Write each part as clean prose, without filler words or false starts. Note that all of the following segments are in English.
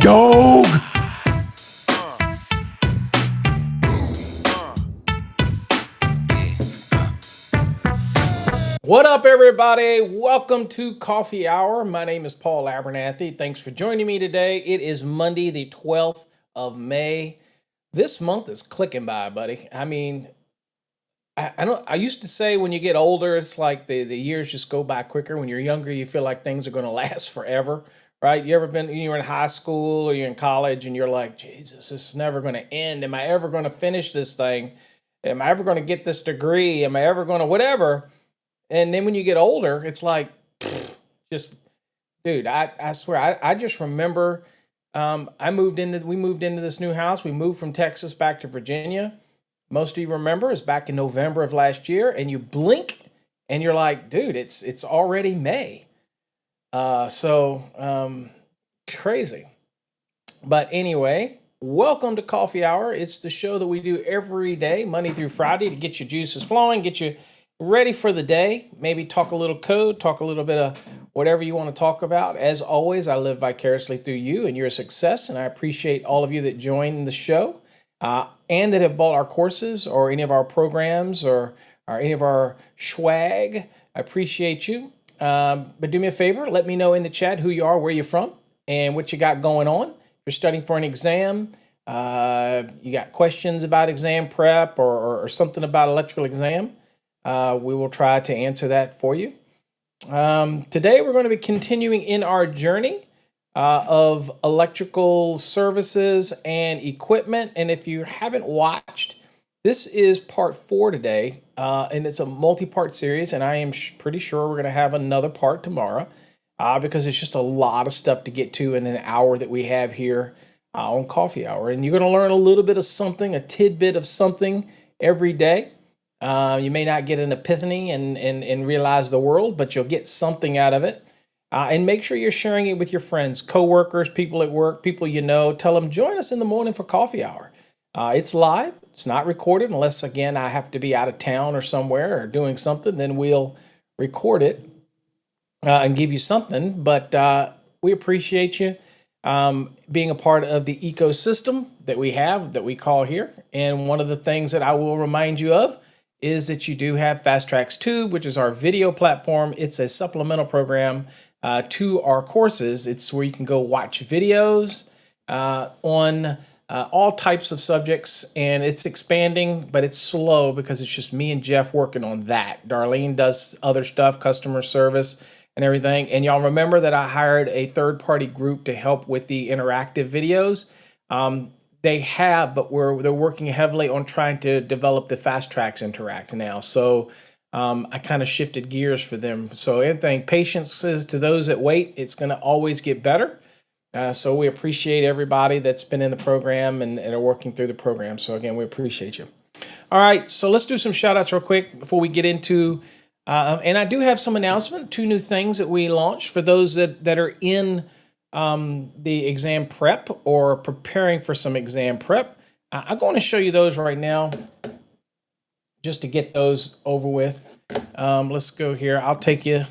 dog. What up, everybody? Welcome to Coffee Hour. My name is Paul Abernathy. Thanks for joining me today. It is Monday, the 12th of May. This month is clicking by, buddy. I mean, I don't. I used to say when you get older, it's like the years just go by quicker. When you're younger, you feel like things are going to last forever, right? You ever been? You're in high school or you're in college, and you're like, Jesus, this is never going to end. Am I ever going to finish this thing? Am I ever going to get this degree? Am I ever going to whatever? And then when you get older, it's like, just, dude, I swear, I just remember we moved into this new house. We moved from Texas back to Virginia. Most of you remember is back in November of last year, and you blink and you're like, dude, it's already May. Crazy. But anyway, welcome to Coffee Hour. It's the show that we do every day, Monday through Friday, to get your juices flowing, get you ready for the day, maybe talk a little code, talk a little bit of whatever you want to talk about. As always, I live vicariously through you and your success, and I appreciate all of you that join the show and that have bought our courses or any of our programs or any of our swag. I appreciate you. But do me a favor, let me know in the chat who you are, where you're from, and what you got going on. If you're studying for an exam, you got questions about exam prep or something about electrical exam, we will try to answer that for you. Today, we're going to be continuing in our journey of electrical services and equipment. And if you haven't watched, this is part 4 today, and it's a multi-part series. And I am pretty sure we're going to have another part tomorrow because it's just a lot of stuff to get to in an hour that we have here on Coffee Hour. And you're going to learn a little bit of something, a tidbit of something every day. You may not get an epiphany and realize the world, but you'll get something out of it. And make sure you're sharing it with your friends, coworkers, people at work, people you know. Tell them, join us in the morning for Coffee Hour. It's live. It's not recorded unless, again, I have to be out of town or somewhere or doing something. Then we'll record it and give you something. But we appreciate you being a part of the ecosystem that we have, that we call here. And one of the things that I will remind you of is that you do have Fast Tracks Tube, which is our video platform. It's a supplemental program to our courses. It's where you can go watch videos on all types of subjects, and it's expanding, but it's slow because it's just me and Jeff working on that. Darlene does other stuff, customer service and everything. And y'all remember that I hired a third-party group to help with the interactive videos. They have, but they're working heavily on trying to develop the Fast Tracks Interact now. So I kind of shifted gears for them. So anything, patience is to those that wait. It's going to always get better. So we appreciate everybody that's been in the program and are working through the program. So again, we appreciate you. All right, so let's do some shout outs real quick before we get into, and I do have some announcement, 2 new things that we launched for those that are in the exam prep or preparing for some exam prep. I'm going to show you those right now just to get those over with. Let's go here. I'll take you.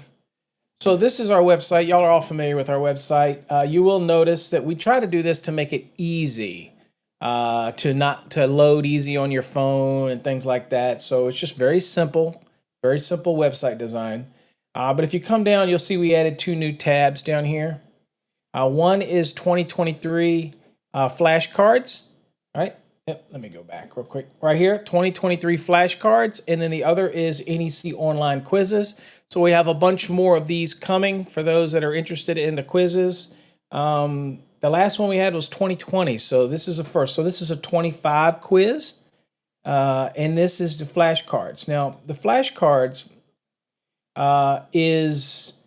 So this is our website. Y'all are all familiar with our website. You will notice that we try to do this to make it easy to load easy on your phone and things like that. So it's just very simple website design. But if you come down, you'll see we added 2 new tabs down here. One is 2023 flashcards, right? Yep, let me go back real quick. Right here, 2023 flashcards, and then the other is NEC online quizzes. So we have a bunch more of these coming for those that are interested in the quizzes. The last one we had was 2020, so this is the first. So this is a 25 quiz, and this is the flashcards. Now, the flashcards is...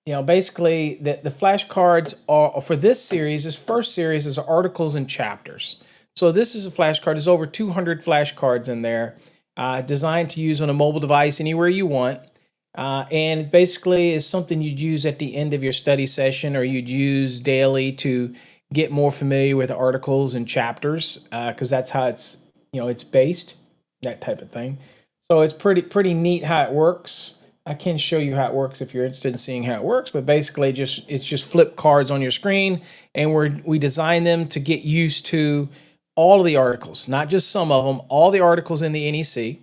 basically the flashcards are for this series. This first series is articles and chapters. So this is a flashcard. There's over 200 flashcards in there, designed to use on a mobile device anywhere you want. And basically is something you'd use at the end of your study session or you'd use daily to get more familiar with articles and chapters, because that's how it's based, that type of thing. So it's pretty neat how it works. I can show you how it works if you're interested in seeing how it works, but basically it's just flip cards on your screen, and we design them to get used to all of the articles, not just some of them, all the articles in the NEC,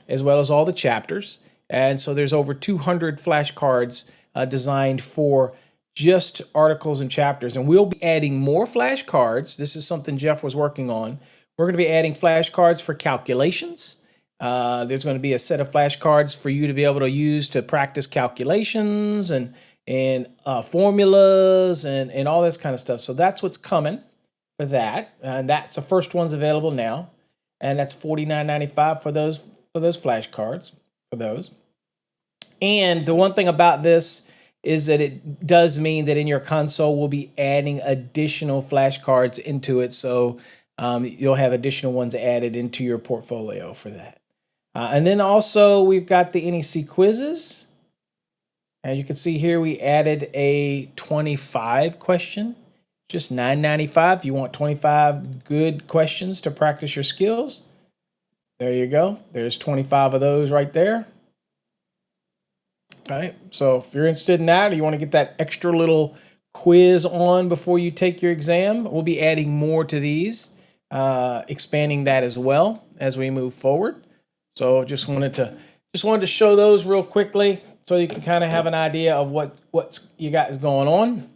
as well as all the chapters. And so there's over 200 flashcards designed for just articles and chapters. And we'll be adding more flashcards. This is something Jeff was working on. We're going to be adding flashcards for calculations. There's going to be a set of flashcards for you to be able to use to practice calculations and formulas and all this kind of stuff. So that's what's coming for that. And that's the first one's available now. And that's $49.95 for those flashcards for those. And the one thing about this is that it does mean that in your console we'll be adding additional flashcards into it. So you'll have additional ones added into your portfolio for that. And then also we've got the NEC quizzes. As you can see here, we added a 25 question, just $9.95. If you want 25 good questions to practice your skills, there you go. There's 25 of those right there. All right. So if you're interested in that, or you want to get that extra little quiz on before you take your exam, we'll be adding more to these, expanding that as well as we move forward. So just wanted to show those real quickly so you can kind of have an idea of what's you got going on.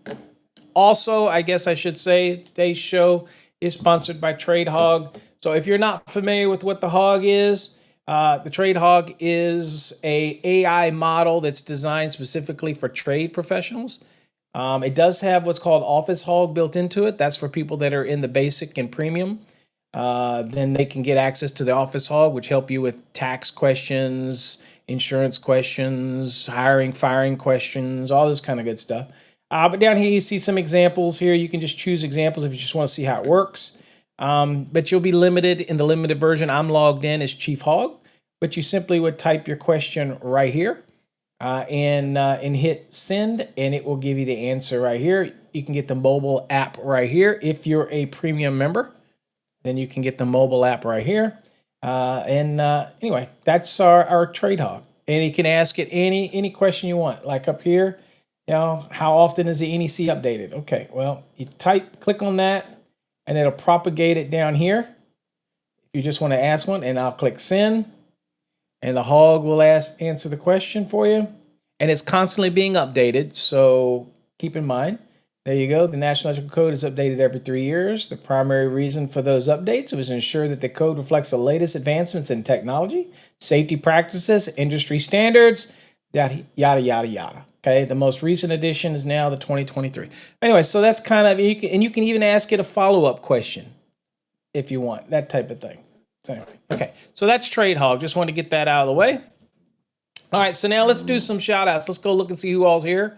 Also, I guess I should say today's show is sponsored by TradeHog. So if you're not familiar with what the Hog is, the TradeHog is a AI model that's designed specifically for trade professionals. It does have what's called Office Hog built into it. That's for people that are in the basic and premium. Then they can get access to the Office Hog, which help you with tax questions, insurance questions, hiring, firing questions, all this kind of good stuff. But down here you see some examples here. You can just choose examples if you just want to see how it works. But you'll be limited in the limited version. I'm logged in as Chief Hog, but you simply would type your question right here and hit send, and it will give you the answer right here. You can get the mobile app right here. If you're a premium member, then you can get the mobile app right here. Anyway, that's our TradeHog, and you can ask it any question you want. Like up here, how often is the NEC updated? Okay, well, you click on that, and it'll propagate it down here. If you just want to ask one, and I'll click send, and the Hog will answer the question for you. And it's constantly being updated, so keep in mind. There you go. The National Electrical Code is updated every 3 years. The primary reason for those updates was to ensure that the code reflects the latest advancements in technology, safety practices, industry standards, yada, yada, yada, yada. Okay, the most recent edition is now the 2023. Anyway, so that's kind of, you can even ask it a follow-up question if you want, that type of thing. So anyway, okay, so that's TradeHog. Just wanted to get that out of the way. All right, so now let's do some shout-outs. Let's go look and see who all's here.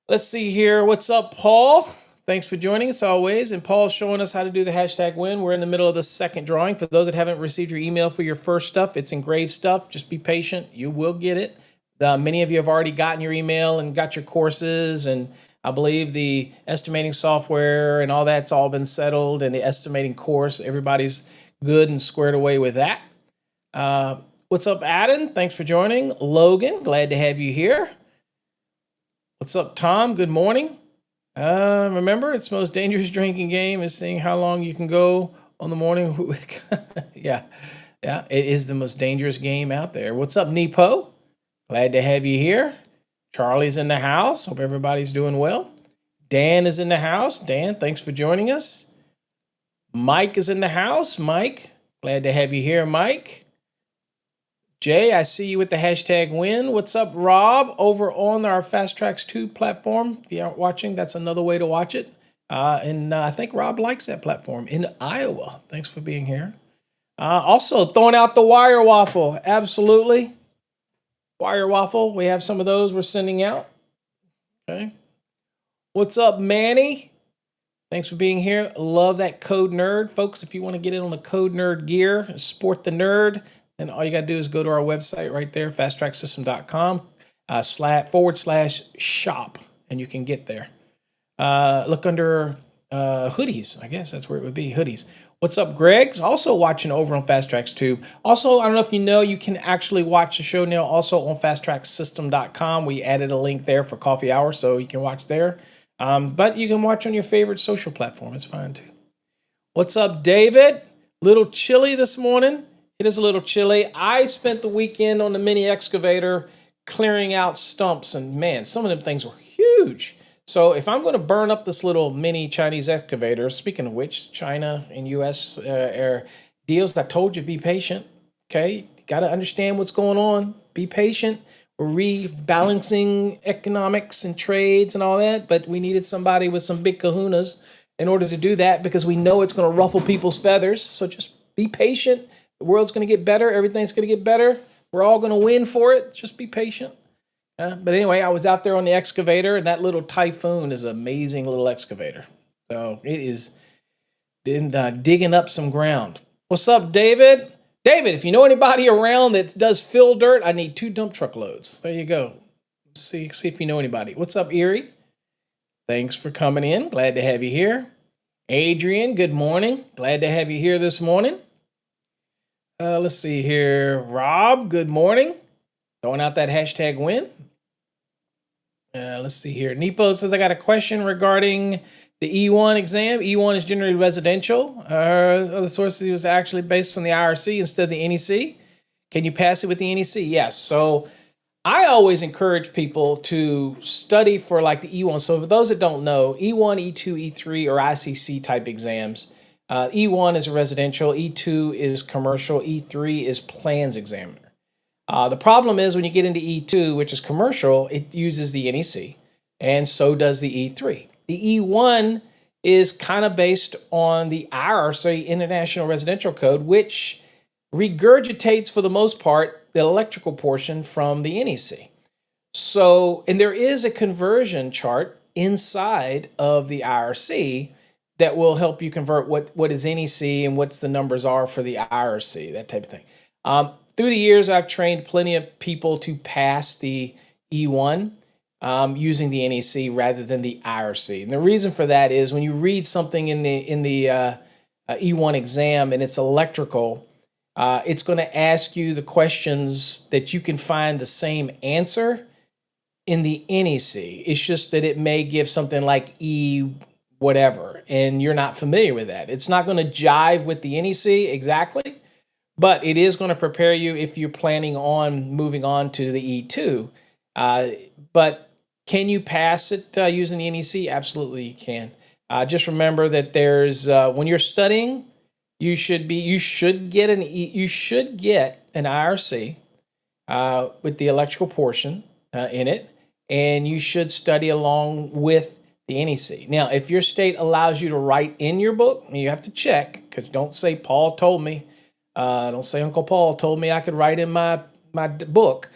Let's see here. What's up, Paul? Thanks for joining us always. And Paul's showing us how to do the hashtag win. We're in the middle of the second drawing. For those that haven't received your email for your first stuff, it's engraved stuff. Just be patient. You will get it. Many of you have already gotten your email and got your courses, and I believe the estimating software and all that's all been settled, and the estimating course, everybody's good and squared away with that. What's up, Adam? Thanks for joining. Logan, glad to have you here. What's up, Tom? Good morning. Remember, it's the most dangerous drinking game is seeing how long you can go on the morning with. Yeah, it is the most dangerous game out there. What's up, Nepo? Glad to have you here. Charlie's in the house. Hope everybody's doing well. Dan is in the house. Dan, thanks for joining us. Mike is in the house. Mike, glad to have you here, Mike. Jay, I see you with the hashtag win. What's up, Rob, over on our Fast Tracks 2 platform? If you aren't watching, that's another way to watch it. And I think Rob likes that platform in Iowa. Thanks for being here. Also, throwing out the wire waffle. Absolutely. Wire waffle. We have some of those we're sending out. Okay. What's up, Manny? Thanks for being here. Love that Code Nerd. Folks, if you want to get in on the Code Nerd gear, sport the nerd, then all you got to do is go to our website right there, fasttracksystem.com /shop, and you can get there. Look under hoodies. I guess that's where it would be, hoodies. What's up, Greg's also watching over on Fast Tracks too. Also, I don't know if you know, you can actually watch the show now also on fasttracksystem.com. We added a link there for coffee hour, so you can watch there. But you can watch on your favorite social platform. It's fine too. What's up, David? Little chilly this morning. It is a little chilly. I spent the weekend on the mini excavator clearing out stumps, and man, some of them things were huge. So if I'm going to burn up this little mini Chinese excavator, speaking of which, China and U.S. Deals, I told you, be patient. Okay, got to understand what's going on. Be patient. We're rebalancing economics and trades and all that, but we needed somebody with some big kahunas in order to do that because we know it's going to ruffle people's feathers. So just be patient. The world's going to get better. Everything's going to get better. We're all going to win for it. Just be patient. But anyway, I was out there on the excavator, and that little Typhoon is an amazing little excavator. So it is digging up some ground. What's up, David? David, if you know anybody around that does fill dirt, I need 2 dump truck loads. There you go. See if you know anybody. What's up, Erie? Thanks for coming in. Glad to have you here. Adrian, good morning. Glad to have you here this morning. Let's see here. Rob, good morning. Throwing out that hashtag win. Let's see here. Nepo says, I got a question regarding the E1 exam. E1 is generally residential. Other sources was actually based on the IRC instead of the NEC. Can you pass it with the NEC? Yes. So I always encourage people to study for like the E1. So for those that don't know, E1, E2, E3 or ICC type exams. E1 is a residential, E2 is commercial, E3 is plans examiner. The problem is when you get into E2, which is commercial, it uses the NEC, and so does the E3. The E1 is kind of based on the IRC, International Residential Code, which regurgitates, for the most part, the electrical portion from the NEC. So, and there is a conversion chart inside of the IRC that will help you convert what is NEC and what's the numbers are for the IRC, that type of thing. Through the years, I've trained plenty of people to pass the E1 using the NEC rather than the IRC. And the reason for that is when you read something in the E1 exam and it's electrical, it's going to ask you the questions that you can find the same answer in the NEC. It's just that it may give something like E whatever, and you're not familiar with that. It's not going to jive with the NEC exactly, but it is going to prepare you if you're planning on moving on to the E2. But can you pass it using the NEC? Absolutely, you can. Just remember that there's when you're studying, you should get an IRC with the electrical portion in it, and you should study along with the NEC. Now, if your state allows you to write in your book, you have to check, because don't say Paul told me. Don't say Uncle Paul told me I could write in my book.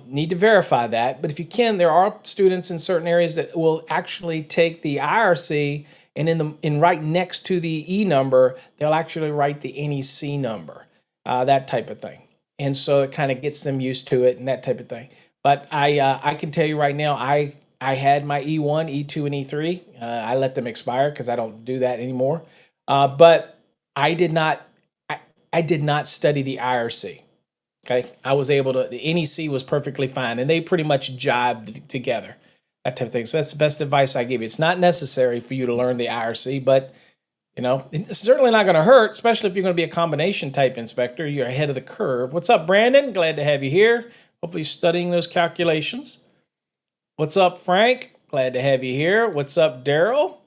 Need to verify that. But if you can, there are students in certain areas that will actually take the IRC and right next to the E number, they'll actually write the NEC number, that type of thing. And so it kind of gets them used to it and that type of thing. But I can tell you right now, I had my E1, E2, and E3. I let them expire because I don't do that anymore. But I did not study the IRC. Okay, I was able to. The NEC was perfectly fine, and they pretty much jived together, that type of thing. So that's the best advice I give you. It's not necessary for you to learn the IRC, but it's certainly not going to hurt, especially if you're going to be a combination type inspector. You're ahead of the curve. What's up, Brandon? Glad to have you here. Hopefully, studying those calculations. What's up, Frank? Glad to have you here. What's up, Daryl?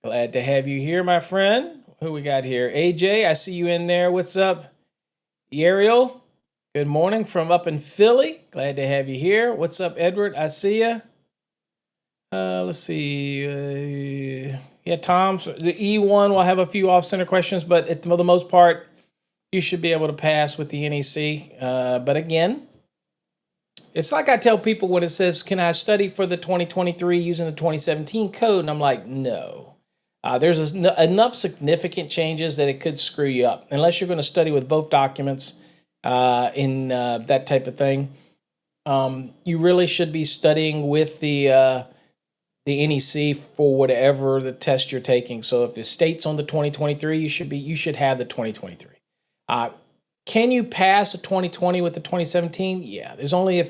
Glad to have you here, my friend. Who we got here? AJ, I see you in there. What's up? Ariel, good morning from up in Philly. Glad to have you here. What's up, Edward? I see you. Let's see. Yeah, Tom, the E1 will have a few off-center questions, but for the most part, you should be able to pass with the NEC. But again, it's like I tell people when it says, can I study for the 2023 using the 2017 code? And I'm like, no. There's enough significant changes that it could screw you up. Unless you're going to study with both documents in that type of thing. You really should be studying with the the NEC for whatever the test you're taking. So if the state's on the 2023, you should have the 2023. Can you pass a 2020 with the 2017? Yeah, there's only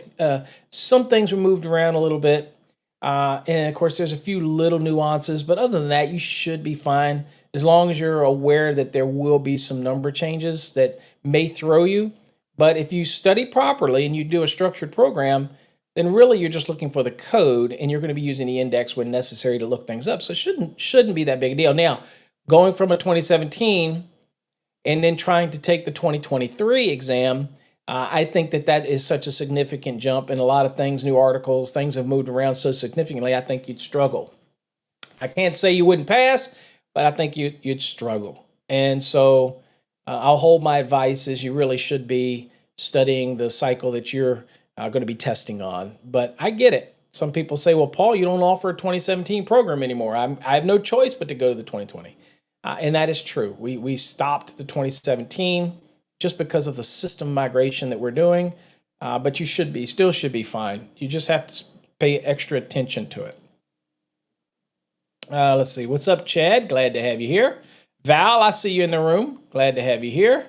some things were moved around a little bit. And of course, there's a few little nuances, but other than that, you should be fine as long as you're aware that there will be some number changes that may throw you. But if you study properly and you do a structured program, then really you're just looking for the code and you're going to be using the index when necessary to look things up. So it shouldn't be that big a deal. Now, going from a 2017 and then trying to take the 2023 exam, I think that is such a significant jump, and a lot of things, new articles, things have moved around so significantly, I think you'd struggle. I can't say you wouldn't pass, but I think you'd struggle. And so I'll hold my advice is you really should be studying the cycle that you're going to be testing on. But I get it. Some people say, well, Paul, you don't offer a 2017 program anymore. I have no choice but to go to the 2020. And that is true. We stopped the 2017 just because of the system migration that we're doing. But you still should be fine. You just have to pay extra attention to it. Let's see. What's up, Chad? Glad to have you here. Val, I see you in the room. Glad to have you here.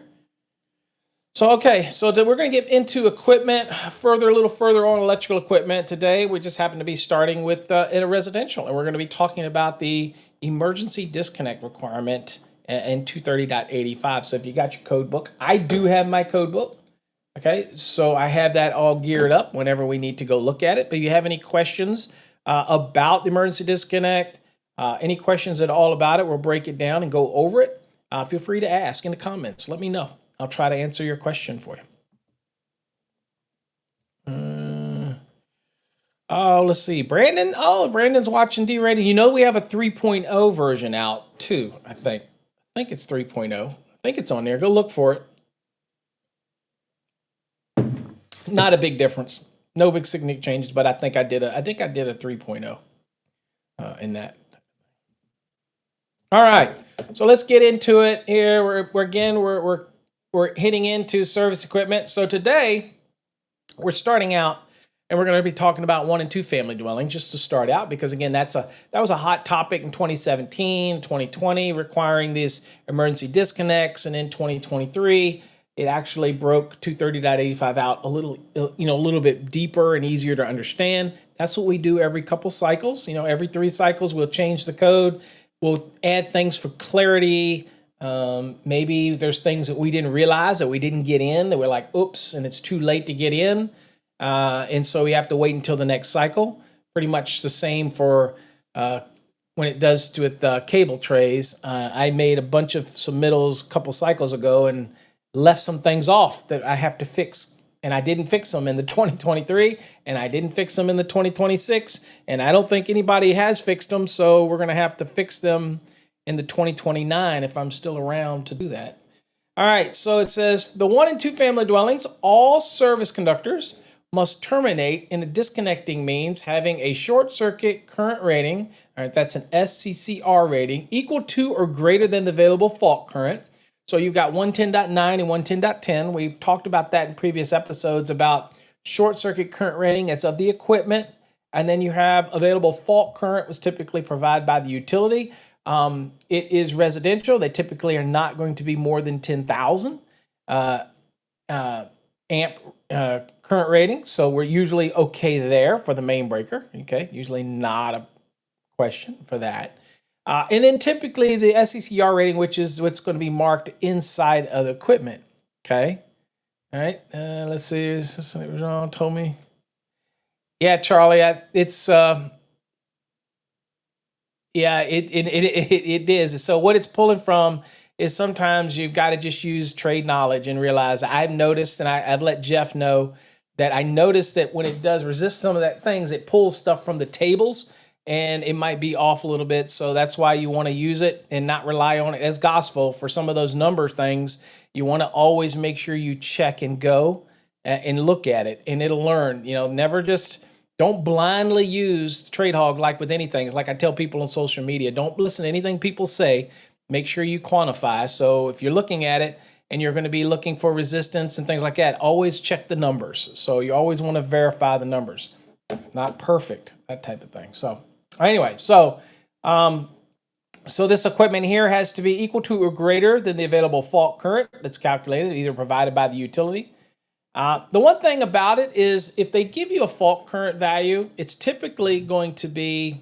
So we're going to get into equipment a little further on electrical equipment today. We just happen to be starting with in a residential, and we're going to be talking about the emergency disconnect requirement in 230.85. So if you got your code book, I do have my code book. Okay, so I have that all geared up whenever we need to go look at it. But if you have any questions about the emergency disconnect, any questions at all about it, we'll break it down and go over it. Feel free to ask in the comments. Let me know. I'll try to answer your question for you. Let's see. Brandon. Oh, Brandon's watching D-Rated. You know we have a 3.0 version out too, I think. I think it's 3.0. I think it's on there. Go look for it. Not a big difference. No big significant changes, but I think I did a 3.0 in that. All right. So let's get into it here. We're hitting into service equipment. So today we're starting out and we're going to be talking about 1 and 2 family dwelling just to start out, because again, that was a hot topic in 2017, 2020, requiring these emergency disconnects. And in 2023, it actually broke 230.85 out a little bit deeper and easier to understand. That's what we do every couple cycles. Every 3 cycles, we'll change the code. We'll add things for clarity. Maybe there's things that we didn't realize that we didn't get in that we're like, oops, and it's too late to get in. And so we have to wait until the next cycle. Pretty much the same for when it does with cable trays. I made a bunch of submittals a couple cycles ago and left some things off that I have to fix. And I didn't fix them in the 2023, and I didn't fix them in the 2026, and I don't think anybody has fixed them, so we're going to have to fix them in the 2029 if I'm still around to do that. All right, so it says the 1 and 2 family dwellings, all service conductors must terminate in a disconnecting means having a short circuit current rating, all right, that's an SCCR rating, equal to or greater than the available fault current. So you've got 110.9 and 110.10. We've talked about that in previous episodes about short circuit current rating as of the equipment. And then you have available fault current was typically provided by the utility. It is residential. They typically are not going to be more than 10,000 amp current rating. So we're usually okay there for the main breaker. Okay, usually not a question for that. And then typically the SCCR rating, which is what's going to be marked inside of the equipment. Okay. All right. Let's see. Is this what John told me? Yeah, Charlie. It is. So what it's pulling from is sometimes you've got to just use trade knowledge and realize I've noticed, and I've let Jeff know that I noticed that when it does resist some of that things, it pulls stuff from the tables. And it might be off a little bit. So that's why you want to use it and not rely on it as gospel for some of those number things. You want to always make sure you check and go and look at it, and it'll learn. Don't blindly use TradeHog like with anything. It's like I tell people on social media, don't listen to anything people say. Make sure you quantify. So if you're looking at it and you're going to be looking for resistance and things like that, always check the numbers. So you always want to verify the numbers. Not perfect, that type of thing. So Anyway, so this equipment here has to be equal to or greater than the available fault current that's calculated, either provided by the utility. The one thing about it is if they give you a fault current value, it's typically going to be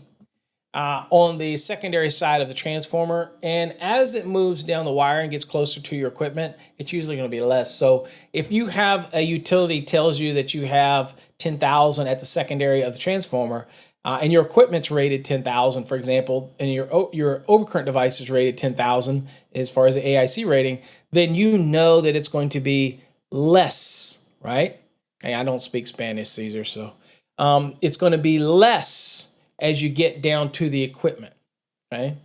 on the secondary side of the transformer. And as it moves down the wire and gets closer to your equipment, it's usually going to be less. So if you have a utility tells you that you have 10,000 at the secondary of the transformer, and your equipment's rated 10,000, for example, and your overcurrent device is rated 10,000 as far as the AIC rating, then you know that it's going to be less, right? Hey, I don't speak Spanish, Caesar, so it's going to be less as you get down to the equipment, okay?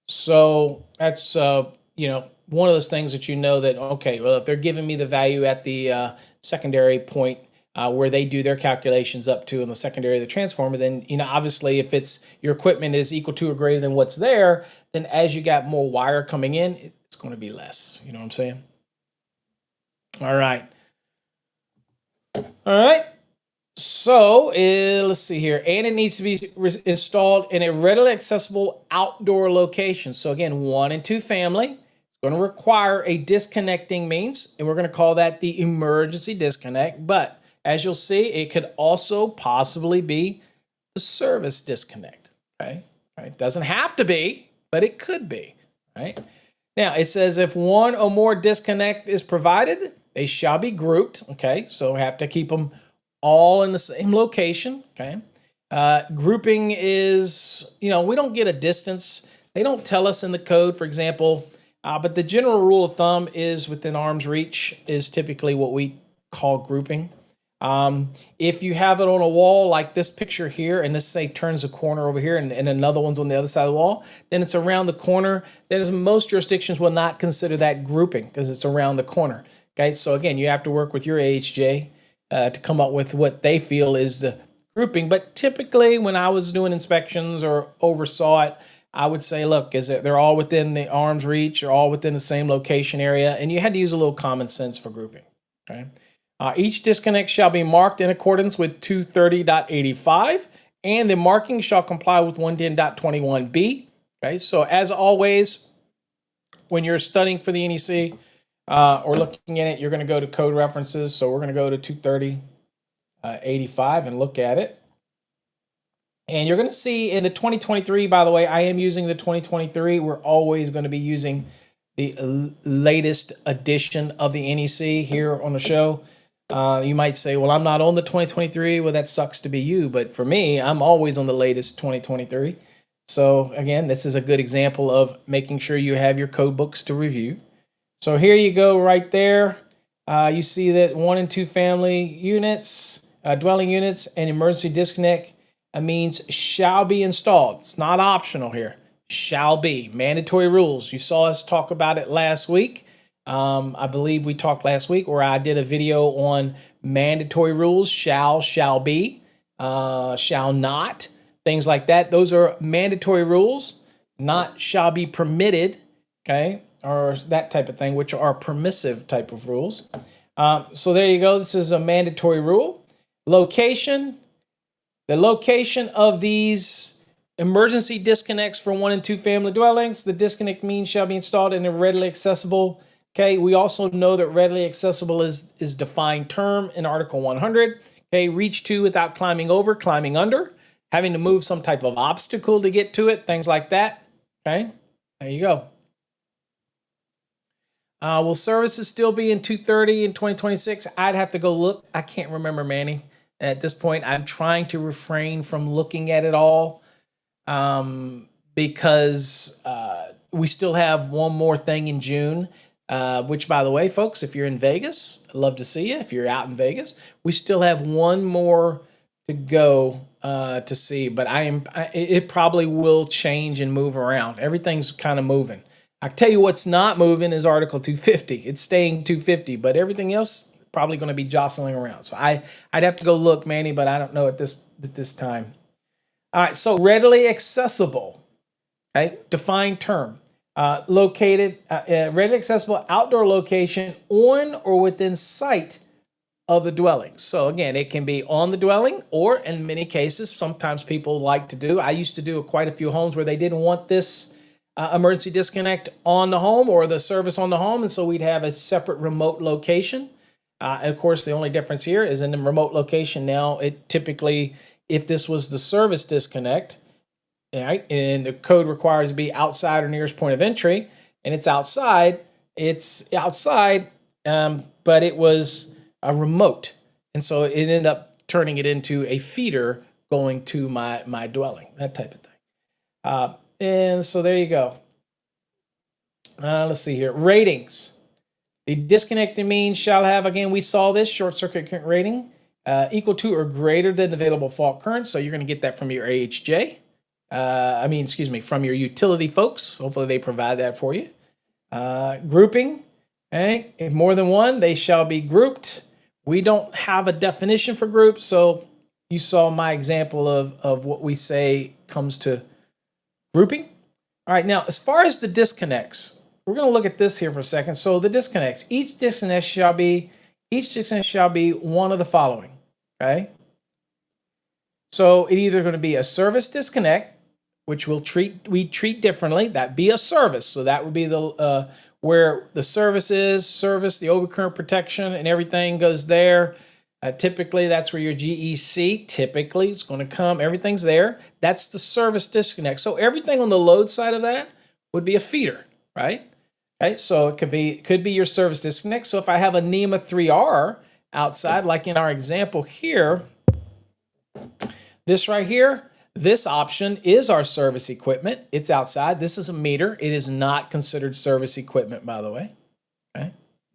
So that's one of those things that you know that, okay, well, if they're giving me the value at the secondary point where they do their calculations up to in the secondary of the transformer, then obviously if it's your equipment is equal to or greater than what's there, then as you got more wire coming in, it's going to be less. You know what I'm saying? All right. So let's see here, and it needs to be installed in a readily accessible outdoor location. So again, 1 and 2 family is going to require a disconnecting means, and we're going to call that the emergency disconnect. But as you'll see, it could also possibly be the service disconnect. Okay, right? Doesn't have to be, but it could be. Right now, it says if one or more disconnect is provided, they shall be grouped. Okay, so we have to keep them all in the same location. Okay, grouping is, we don't get a distance. They don't tell us in the code, for example, but the general rule of thumb is within arm's reach is typically what we call grouping. If you have it on a wall like this picture here, and this say turns a corner over here, and another one's on the other side of the wall, then it's around the corner. Then most jurisdictions will not consider that grouping because it's around the corner. Okay, so again, you have to work with your AHJ to come up with what they feel is the grouping. But typically, when I was doing inspections or oversaw it, I would say, look, they're all within the arm's reach, or all within the same location area, and you had to use a little common sense for grouping. Okay. Each disconnect shall be marked in accordance with 230.85, and the marking shall comply with 110.21b. Okay, so as always, when you're studying for the NEC or looking at it, you're going to go to code references. So we're going to go to 230.85 and look at it. And you're going to see in the 2023, by the way, I am using the 2023. We're always going to be using the latest edition of the NEC here on the show. You might say, well, I'm not on the 2023. Well, that sucks to be you. But for me, I'm always on the latest 2023. So again, this is a good example of making sure you have your code books to review. So here you go right there. You see that 1 and 2 family units, dwelling units, and emergency disconnect means shall be installed. It's not optional here. Shall be. Mandatory rules. You saw us talk about it last week. I believe we talked last week where I did a video on mandatory rules, shall be, shall not, things like that. Those are mandatory rules, not shall be permitted, okay, or that type of thing, which are permissive type of rules. So there you go. This is a mandatory rule. Location, the location of these emergency disconnects for 1 and 2 family dwellings, the disconnect means shall be installed in a readily accessible. Okay, we also know that readily accessible is defined term in Article 100. Okay, reach to without climbing over, climbing under, having to move some type of obstacle to get to it, things like that. Okay, there you go. Will services still be in 230 in 2026? I'd have to go look. I can't remember, Manny. At this point, I'm trying to refrain from looking at it all because we still have one more thing in June. Which, by the way, folks, if you're in Vegas, I'd love to see you. If you're out in Vegas, we still have one more to go to see. But it probably will change and move around. Everything's kind of moving. I tell you what's not moving is Article 250. It's staying 250, but everything else probably going to be jostling around. So I'd have to go look, Manny, but I don't know at this time. All right, so readily accessible, okay, defined term. Located, readily accessible outdoor location on or within sight of the dwelling. So again, it can be on the dwelling, or in many cases, sometimes people like to do. I used to do quite a few homes where they didn't want this emergency disconnect on the home or the service on the home, and so we'd have a separate remote location. And of course, the only difference here is in the remote location now, it typically, if this was the service disconnect, right, and the code requires to be outside or nearest point of entry, and it's outside, but it was a remote. And so it ended up turning it into a feeder going to my dwelling, that type of thing. And so there you go. Let's see here. Ratings. The disconnected means shall have, again, we saw this short circuit current rating equal to or greater than available fault current. So you're going to get that from your AHJ. From your utility folks. Hopefully they provide that for you. Grouping. Okay. If more than one, they shall be grouped. We don't have a definition for groups, so you saw my example of what we say comes to grouping. All right, now as far as the disconnects, we're going to look at this here for a second. So the disconnects, each disconnect shall be one of the following. Okay. So it's either going to be a service disconnect, which we treat differently. That'd be a service. So that would be the where the service, the overcurrent protection and everything goes there. Typically, that's where your GEC typically is going to come. Everything's there. That's the service disconnect. So everything on the load side of that would be a feeder, right? Okay, so it could be your service disconnect. So if I have a NEMA 3R outside, like in our example here, this right here, this option is our service equipment. It's outside. This is a meter. It is not considered service equipment, by the way. Okay,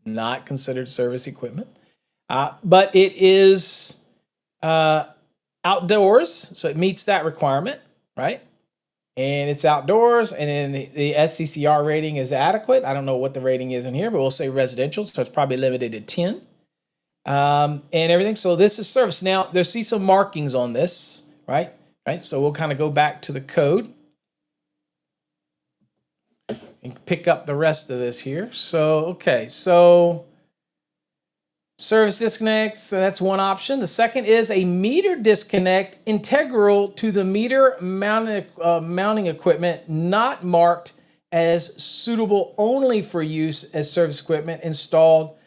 not considered service equipment. But it is outdoors, so it meets that requirement, right? And it's outdoors, and then the SCCR rating is adequate. I don't know what the rating is in here, but we'll say residential, so it's probably limited to 10. And everything. So this is service. Now, there's some markings on this, right? Right, so we'll kind of go back to the code and pick up the rest of this here. So, okay, so service disconnects, so that's one option. The second is a meter disconnect integral to the meter mounting equipment not marked as suitable only for use as service equipment installed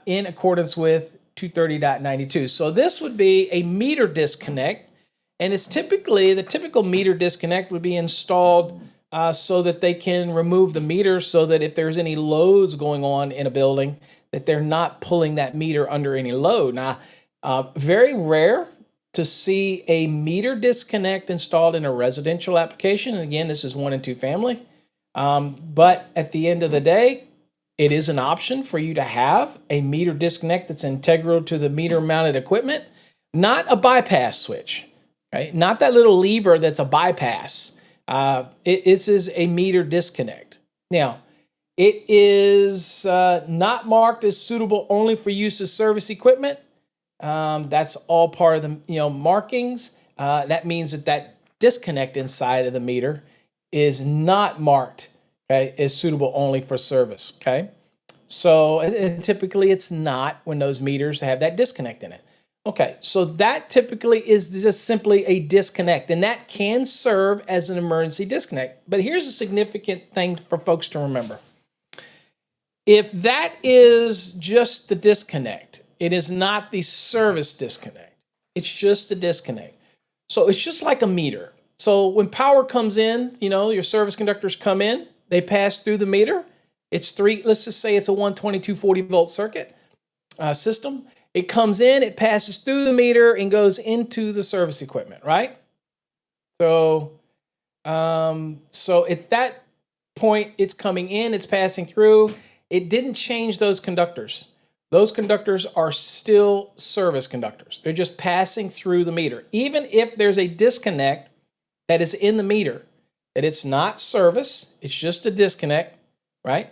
in accordance with 230.92. So this would be a meter disconnect. And it's typically, the typical meter disconnect would be installed so that they can remove the meter so that if there's any loads going on in a building, that they're not pulling that meter under any load. Now, very rare to see a meter disconnect installed in a residential application. And again, this is 1 and 2 family. But at the end of the day, it is an option for you to have a meter disconnect that's integral to the meter mounted equipment, not a bypass switch. Right? Not that little lever that's a bypass. This is a meter disconnect. Now, it is not marked as suitable only for use as service equipment. That's all part of the markings. That means that disconnect inside of the meter is not marked, okay, as suitable only for service. Okay, so and typically it's not when those meters have that disconnect in it. Okay, so that typically is just simply a disconnect, and that can serve as an emergency disconnect. But here's a significant thing for folks to remember. If that is just the disconnect, it is not the service disconnect. It's just a disconnect. So it's just like a meter. So when power comes in, your service conductors come in, they pass through the meter. Let's just say it's a 12240 volt circuit system. It comes in, it passes through the meter and goes into the service equipment, right? So at that point, it's coming in, it's passing through. It didn't change those conductors. Those conductors are still service conductors. They're just passing through the meter. Even if there's a disconnect that is in the meter, that it's not service, it's just a disconnect, right?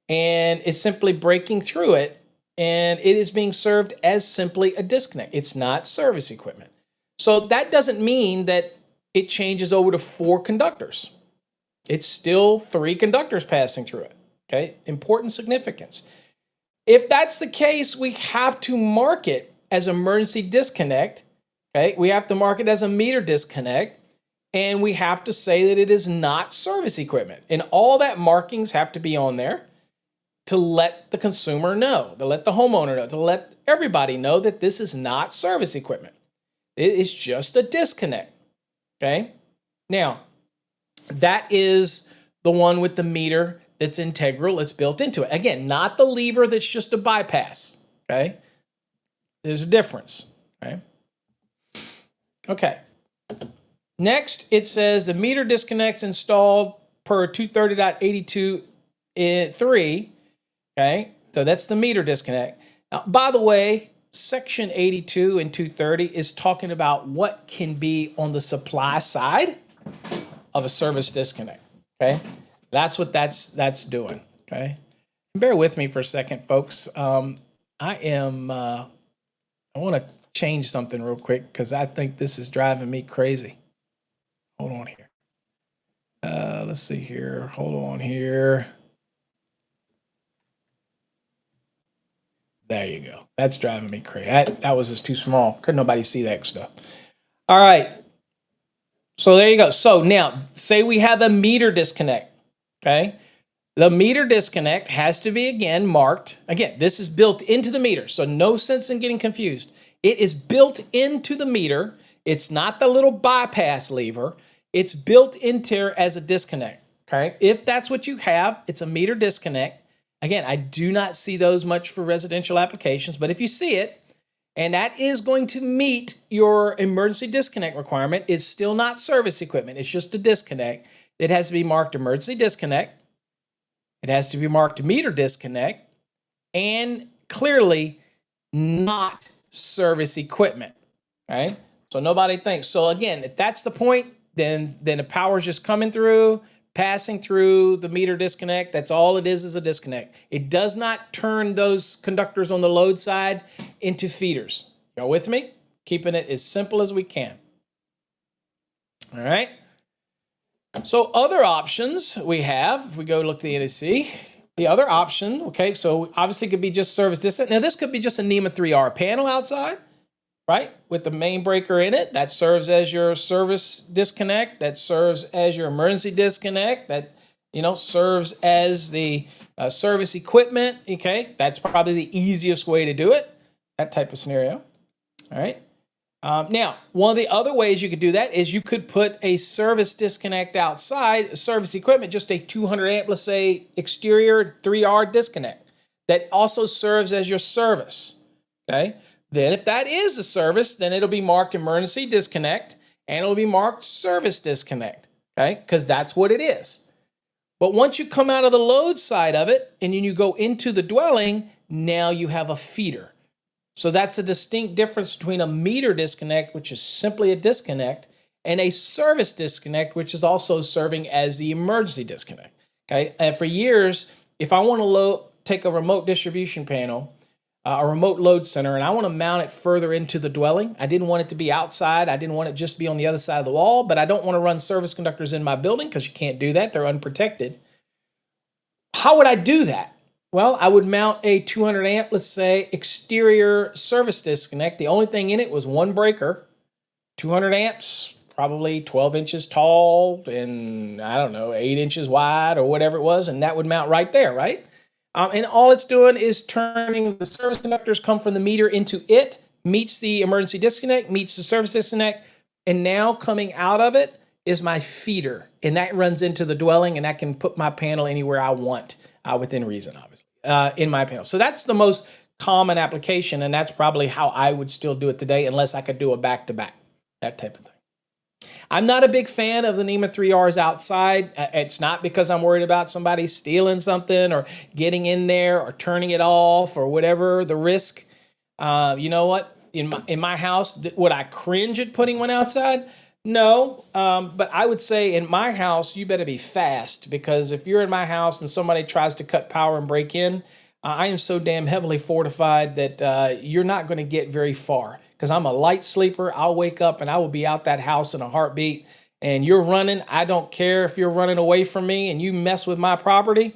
And it's simply breaking through it, and it is being served as simply a disconnect. It's not service equipment. So that doesn't mean that it changes over to 4 conductors. It's still 3 conductors passing through it, okay? Important significance. If that's the case, we have to mark it as emergency disconnect. Okay, we have to mark it as a meter disconnect, and we have to say that it is not service equipment. And all that markings have to be on there to let the consumer know, to let the homeowner know, to let everybody know that this is not service equipment. It is just a disconnect. Okay, now that is the one with the meter that's integral, it's built into it. Again, not the lever that's just a bypass. Okay, there's a difference. Okay. Next, it says the meter disconnects installed per 230.82.3. Okay, so that's the meter disconnect. Now, by the way, section 82 and 230 is talking about what can be on the supply side of a service disconnect. Okay, that's what that's doing. Okay, bear with me for a second, folks. I want to change something real quick because I think this is driving me crazy. Hold on here. Let's see here. Hold on here. There you go. That's driving me crazy. That was just too small. Couldn't nobody see that stuff. All right. So there you go. So now, say we have a meter disconnect. Okay. The meter disconnect has to be, again, marked. Again, this is built into the meter, so no sense in getting confused. It is built into the meter. It's not the little bypass lever. It's built into as a disconnect. Okay. If that's what you have, it's a meter disconnect. Again, I do not see those much for residential applications, but if you see it, and that is going to meet your emergency disconnect requirement, it's still not service equipment. It's just a disconnect. It has to be marked emergency disconnect. It has to be marked meter disconnect, and clearly not service equipment. Okay, so nobody thinks. So again, if that's the point, then the power's just coming through, passing through the meter disconnect. That's all it is a disconnect. It does not turn those conductors on the load side into feeders. Y'all with me? Keeping it as simple as we can. All right. So other options we have, if we go look at the NEC, the other option, okay, so obviously it could be just service disconnect. Now this could be just a NEMA 3R panel outside, right, with the main breaker in it. That serves as your service disconnect. That serves as your emergency disconnect. That, serves as the service equipment, okay? That's probably the easiest way to do it, that type of scenario, all right? Now, one of the other ways you could do that is you could put a service disconnect outside, service equipment, just a 200 amp, let's say, exterior 3R disconnect that also serves as your service, okay? Then if that is a service, then it'll be marked emergency disconnect and it'll be marked service disconnect, okay? Because that's what it is. But once you come out of the load side of it and then you go into the dwelling, now you have a feeder. So that's a distinct difference between a meter disconnect, which is simply a disconnect, and a service disconnect, which is also serving as the emergency disconnect. Okay, and for years, if I want to take a remote distribution panel, a remote load center, and I want to mount it further into the dwelling, I didn't want it to be outside. I didn't want it just be on the other side of the wall, but I don't want to run service conductors in my building because you can't do that. They're unprotected. How would I do that? Well, I would mount a 200 amp, let's say, exterior service disconnect. The only thing in it was one breaker, 200 amps, probably 12 inches tall and, 8 inches wide or whatever it was, and that would mount right there, right? And all it's doing is turning the service conductors come from the meter into it, meets the emergency disconnect, meets the service disconnect, and now coming out of it is my feeder, and that runs into the dwelling, and I can put my panel anywhere I want within reason, obviously. In my panel. So that's the most common application, and that's probably how I would still do it today unless I could do a back-to-back, that type of thing. I'm not a big fan of the NEMA 3Rs outside. It's not because I'm worried about somebody stealing something or getting in there or turning it off or whatever the risk. You know what? In my house, would I cringe at putting one outside? No, but I would say in my house, you better be fast, because if you're in my house and somebody tries to cut power and break in, I am so damn heavily fortified that you're not going to get very far, because I'm a light sleeper. I'll wake up and I will be out that house in a heartbeat, and you're running. I don't care if you're running away from me and you mess with my property.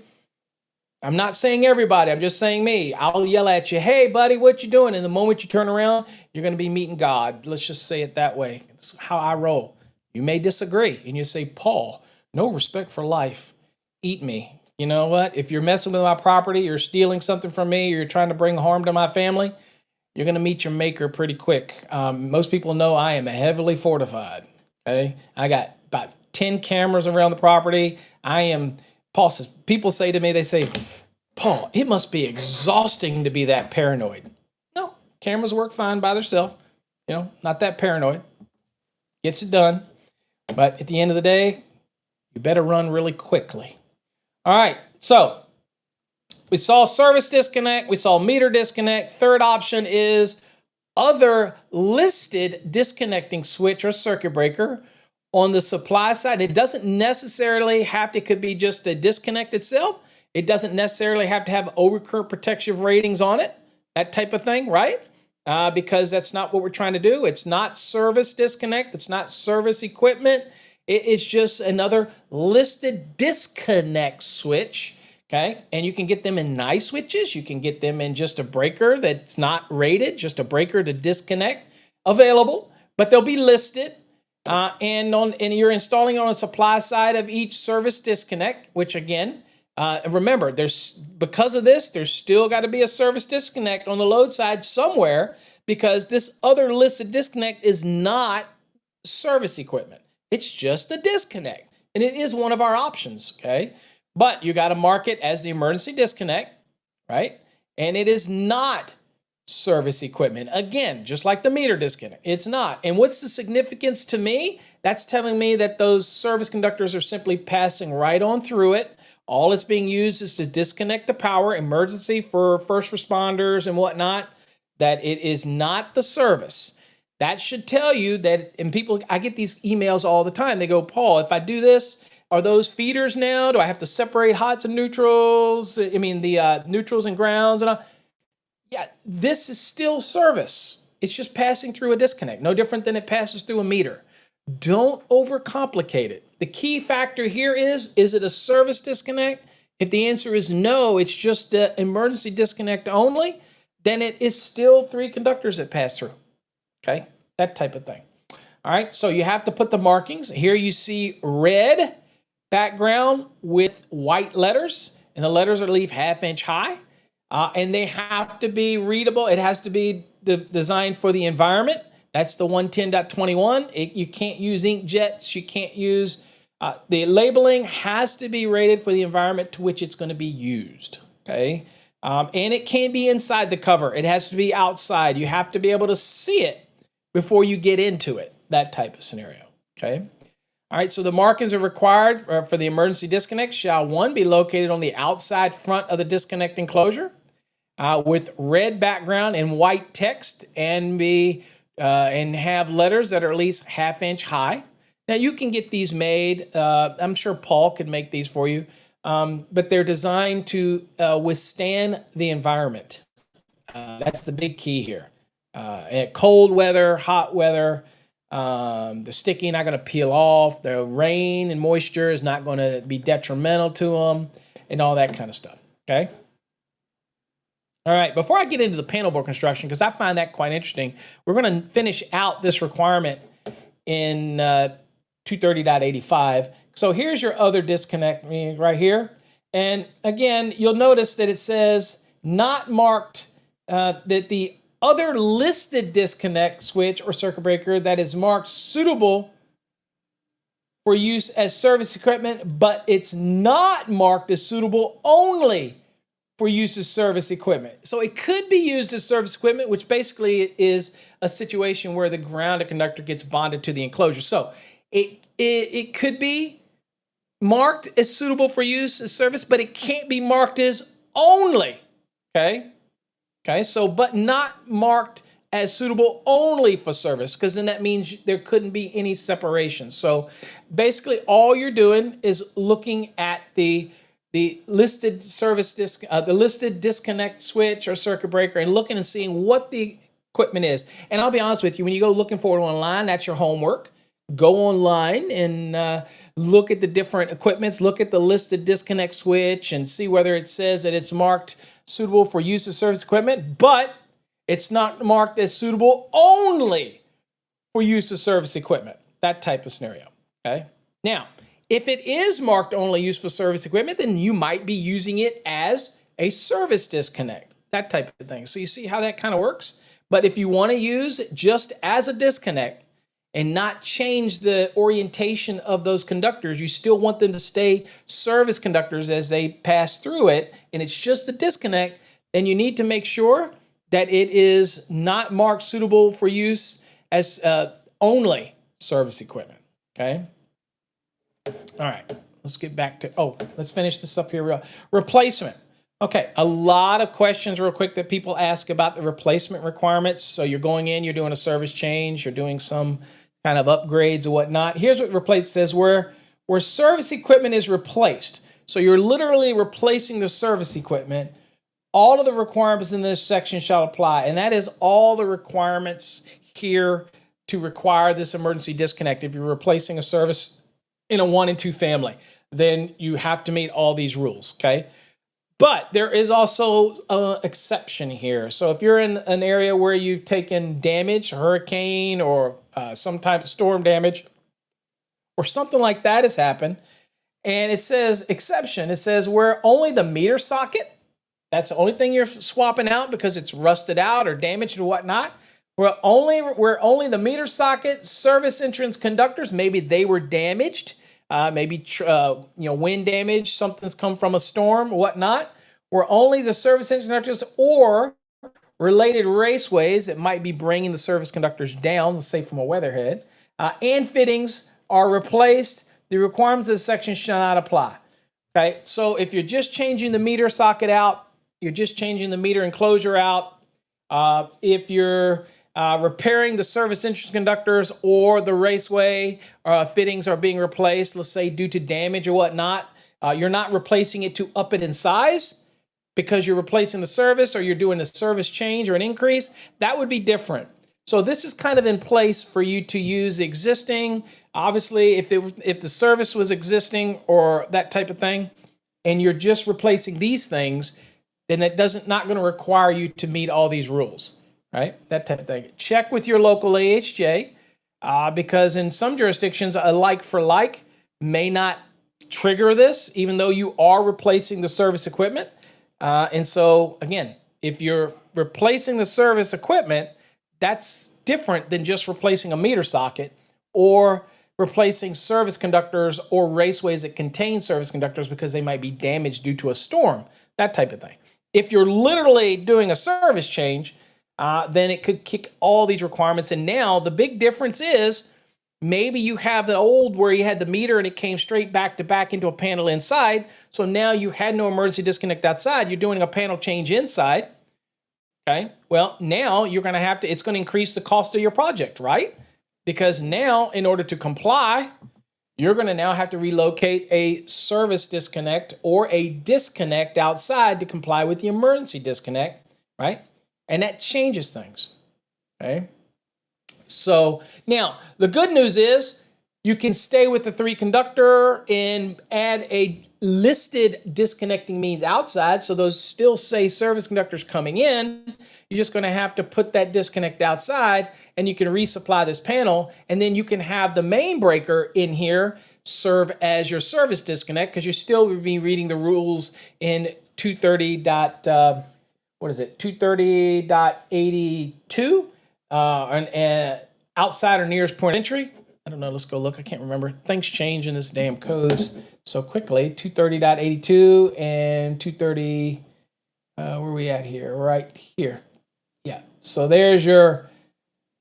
I'm not saying everybody, I'm just saying me. I'll yell at you, hey, buddy, what you doing? And the moment you turn around, you're going to be meeting God. Let's just say it that way. It's how I roll. You may disagree, and you say, Paul, no respect for life. Eat me. You know what? If you're messing with my property, you're stealing something from me, or you're trying to bring harm to my family, you're going to meet your maker pretty quick. Most people know I am heavily fortified. Okay. I got about 10 cameras around the property. Paul says, people say to me, they say, Paul, it must be exhausting to be that paranoid. No, cameras work fine by themselves. Not that paranoid. Gets it done. But at the end of the day, you better run really quickly. All right. So we saw service disconnect. We saw meter disconnect. Third option is other listed disconnecting switch or circuit breaker on the supply side. It doesn't necessarily have to, it could be just a disconnect itself. It doesn't necessarily have to have overcurrent protection ratings on it, that type of thing, right? Because that's not what we're trying to do. It's not service disconnect. It's not service equipment. It's just another listed disconnect switch. Okay, and you can get them in nice switches. You can get them in just a breaker that's not rated, just a breaker to disconnect available, but they'll be listed. And you're installing on a supply side of each service disconnect, which again, remember, because of this, there's still got to be a service disconnect on the load side somewhere, because this other listed disconnect is not service equipment. It's just a disconnect, and it is one of our options, okay? But you got to mark it as the emergency disconnect, right? And it is not service equipment. Again, just like the meter disconnect, it's not. And what's the significance to me? That's telling me that those service conductors are simply passing right on through it. All it's being used is to disconnect the power, emergency for first responders and whatnot, that it is not the service. That should tell you that, and people, I get these emails all the time. They go, Paul, if I do this, are those feeders now? Do I have to separate hots and neutrals? I mean, the neutrals and grounds and all. Yeah, this is still service. It's just passing through a disconnect, no different than it passes through a meter. Don't overcomplicate it. The key factor here is it a service disconnect? If the answer is no, it's just the emergency disconnect only, then it is still 3 conductors that pass through. Okay, that type of thing. All right, so you have to put the markings. Here you see red background with white letters, and the letters are leaf 1/2 inch high, and they have to be readable. It has to be designed for the environment. That's the 110.21. You can't use inkjets. You can't use, the labeling has to be rated for the environment to which it's going to be used, okay? And it can't be inside the cover. It has to be outside. You have to be able to see it before you get into it, that type of scenario, okay? All right, so the markings are required for the emergency disconnect. Shall 1 be located on the outside front of the disconnect enclosure with red background and white text, and have letters that are at least 1/2 inch high. Now you can get these made. I'm sure Paul could make these for you, but they're designed to withstand the environment. That's the big key here. Cold weather, hot weather. The sticky not going to peel off. The rain and moisture is not going to be detrimental to them, and all that kind of stuff. Okay. All right. Before I get into the panel board construction, because I find that quite interesting, we're going to finish out this requirement in 230.85. So here's your other disconnect right here, and again, you'll notice that it says not marked, that the other listed disconnect switch or circuit breaker that is marked suitable for use as service equipment, but it's not marked as suitable only for use as service equipment. So it could be used as service equipment, which basically is a situation where the grounded conductor gets bonded to the enclosure. So it could be marked as suitable for use as service, but it can't be marked as only, okay? Okay, so, but not marked as suitable only for service, because then that means there couldn't be any separation. So basically all you're doing is looking at the listed service the listed disconnect switch or circuit breaker, and looking and seeing what the equipment is. And I'll be honest with you, when you go looking for it online, that's your homework. go online and look at the different equipments, look at the listed disconnect switch and see whether it says that it's marked suitable for use of service equipment, but it's not marked as suitable only for use of service equipment, that type of scenario, okay? Now, if it is marked only use for service equipment, then you might be using it as a service disconnect, that type of thing. So you see how that kind of works? But if you want to use it just as a disconnect and not change the orientation of those conductors, you still want them to stay service conductors as they pass through it, and it's just a disconnect, then you need to make sure that it is not marked suitable for use as only service equipment, okay? All right, let's get back to, let's finish this up here. Replacement. Okay, a lot of questions real quick that people ask about the replacement requirements. So you're going in, you're doing a service change, you're doing some kind of upgrades or whatnot. Here's what replace says, where service equipment is replaced. So you're literally replacing the service equipment. All of the requirements in this section shall apply, and that is all the requirements here to require this emergency disconnect. If you're replacing a service in a 1 and 2 family, then you have to meet all these rules, okay? But there is also an exception here. So if you're in an area where you've taken damage, hurricane or some type of storm damage, or something like that has happened, and it says exception, it says where only the meter socket, that's the only thing you're swapping out because it's rusted out or damaged or whatnot, where only the meter socket, service entrance conductors, maybe they were damaged, maybe wind damage, something's come from a storm, whatnot, where only the service entrance conductors or related raceways that might be bringing the service conductors down, let's say from a weatherhead, and fittings are replaced, the requirements of this section shall not apply. Okay, so if you're just changing the meter socket out, you're just changing the meter enclosure out, if you're repairing the service entrance conductors or the raceway fittings are being replaced, let's say due to damage or whatnot, you're not replacing it to up it in size because you're replacing the service or you're doing a service change or an increase, that would be different. So this is kind of in place for you to use existing. Obviously, if the service was existing or that type of thing, and you're just replacing these things, then it not going to require you to meet all these rules, right? That type of thing. Check with your local AHJ because in some jurisdictions, a like for like may not trigger this, even though you are replacing the service equipment. And so, again, if you're replacing the service equipment, that's different than just replacing a meter socket or replacing service conductors or raceways that contain service conductors because they might be damaged due to a storm, that type of thing. If you're literally doing a service change, then it could kick all these requirements. And now the big difference is maybe you have the old where you had the meter and it came straight back to back into a panel inside. So now you had no emergency disconnect outside. You're doing a panel change inside. Okay. Well, now you're going to have to, it's going to increase the cost of your project, right? Because now in order to comply, you're going to now have to relocate a service disconnect or a disconnect outside to comply with the emergency disconnect, right? And that changes things, okay? So now the good news is you can stay with the 3 conductor and add a listed disconnecting means outside. So those still say service conductors coming in. You're just going to have to put that disconnect outside and you can resupply this panel. And then you can have the main breaker in here serve as your service disconnect because you're still be reading the rules in 230.82 and outside or nearest point of entry. I don't know. Let's go look. I can't remember. Things change in this damn codes so quickly. 230.82 and 230. Where are we at here? Right here. Yeah. So there's your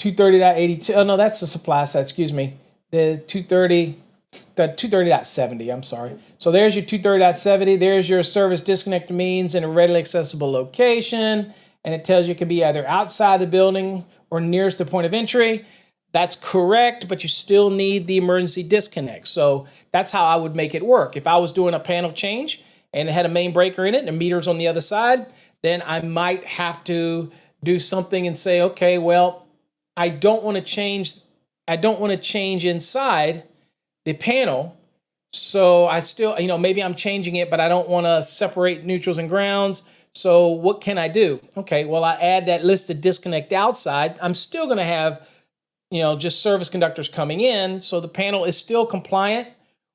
230.82. Oh, no, that's the supply side. Excuse me. The 230.70. I'm sorry. So there's your 230.70. There's your service disconnect means in a readily accessible location. And it tells you it can be either outside the building or nearest the point of entry. That's correct, but you still need the emergency disconnect. So that's how I would make it work. If I was doing a panel change and it had a main breaker in it and a meter's on the other side, then I might have to do something and say, okay, well, I don't want to change I don't want to change inside the panel. So I still, maybe I'm changing it, but I don't want to separate neutrals and grounds. So what can I do? Okay, well, I add that list of disconnect outside. I'm still going to have, just service conductors coming in. So the panel is still compliant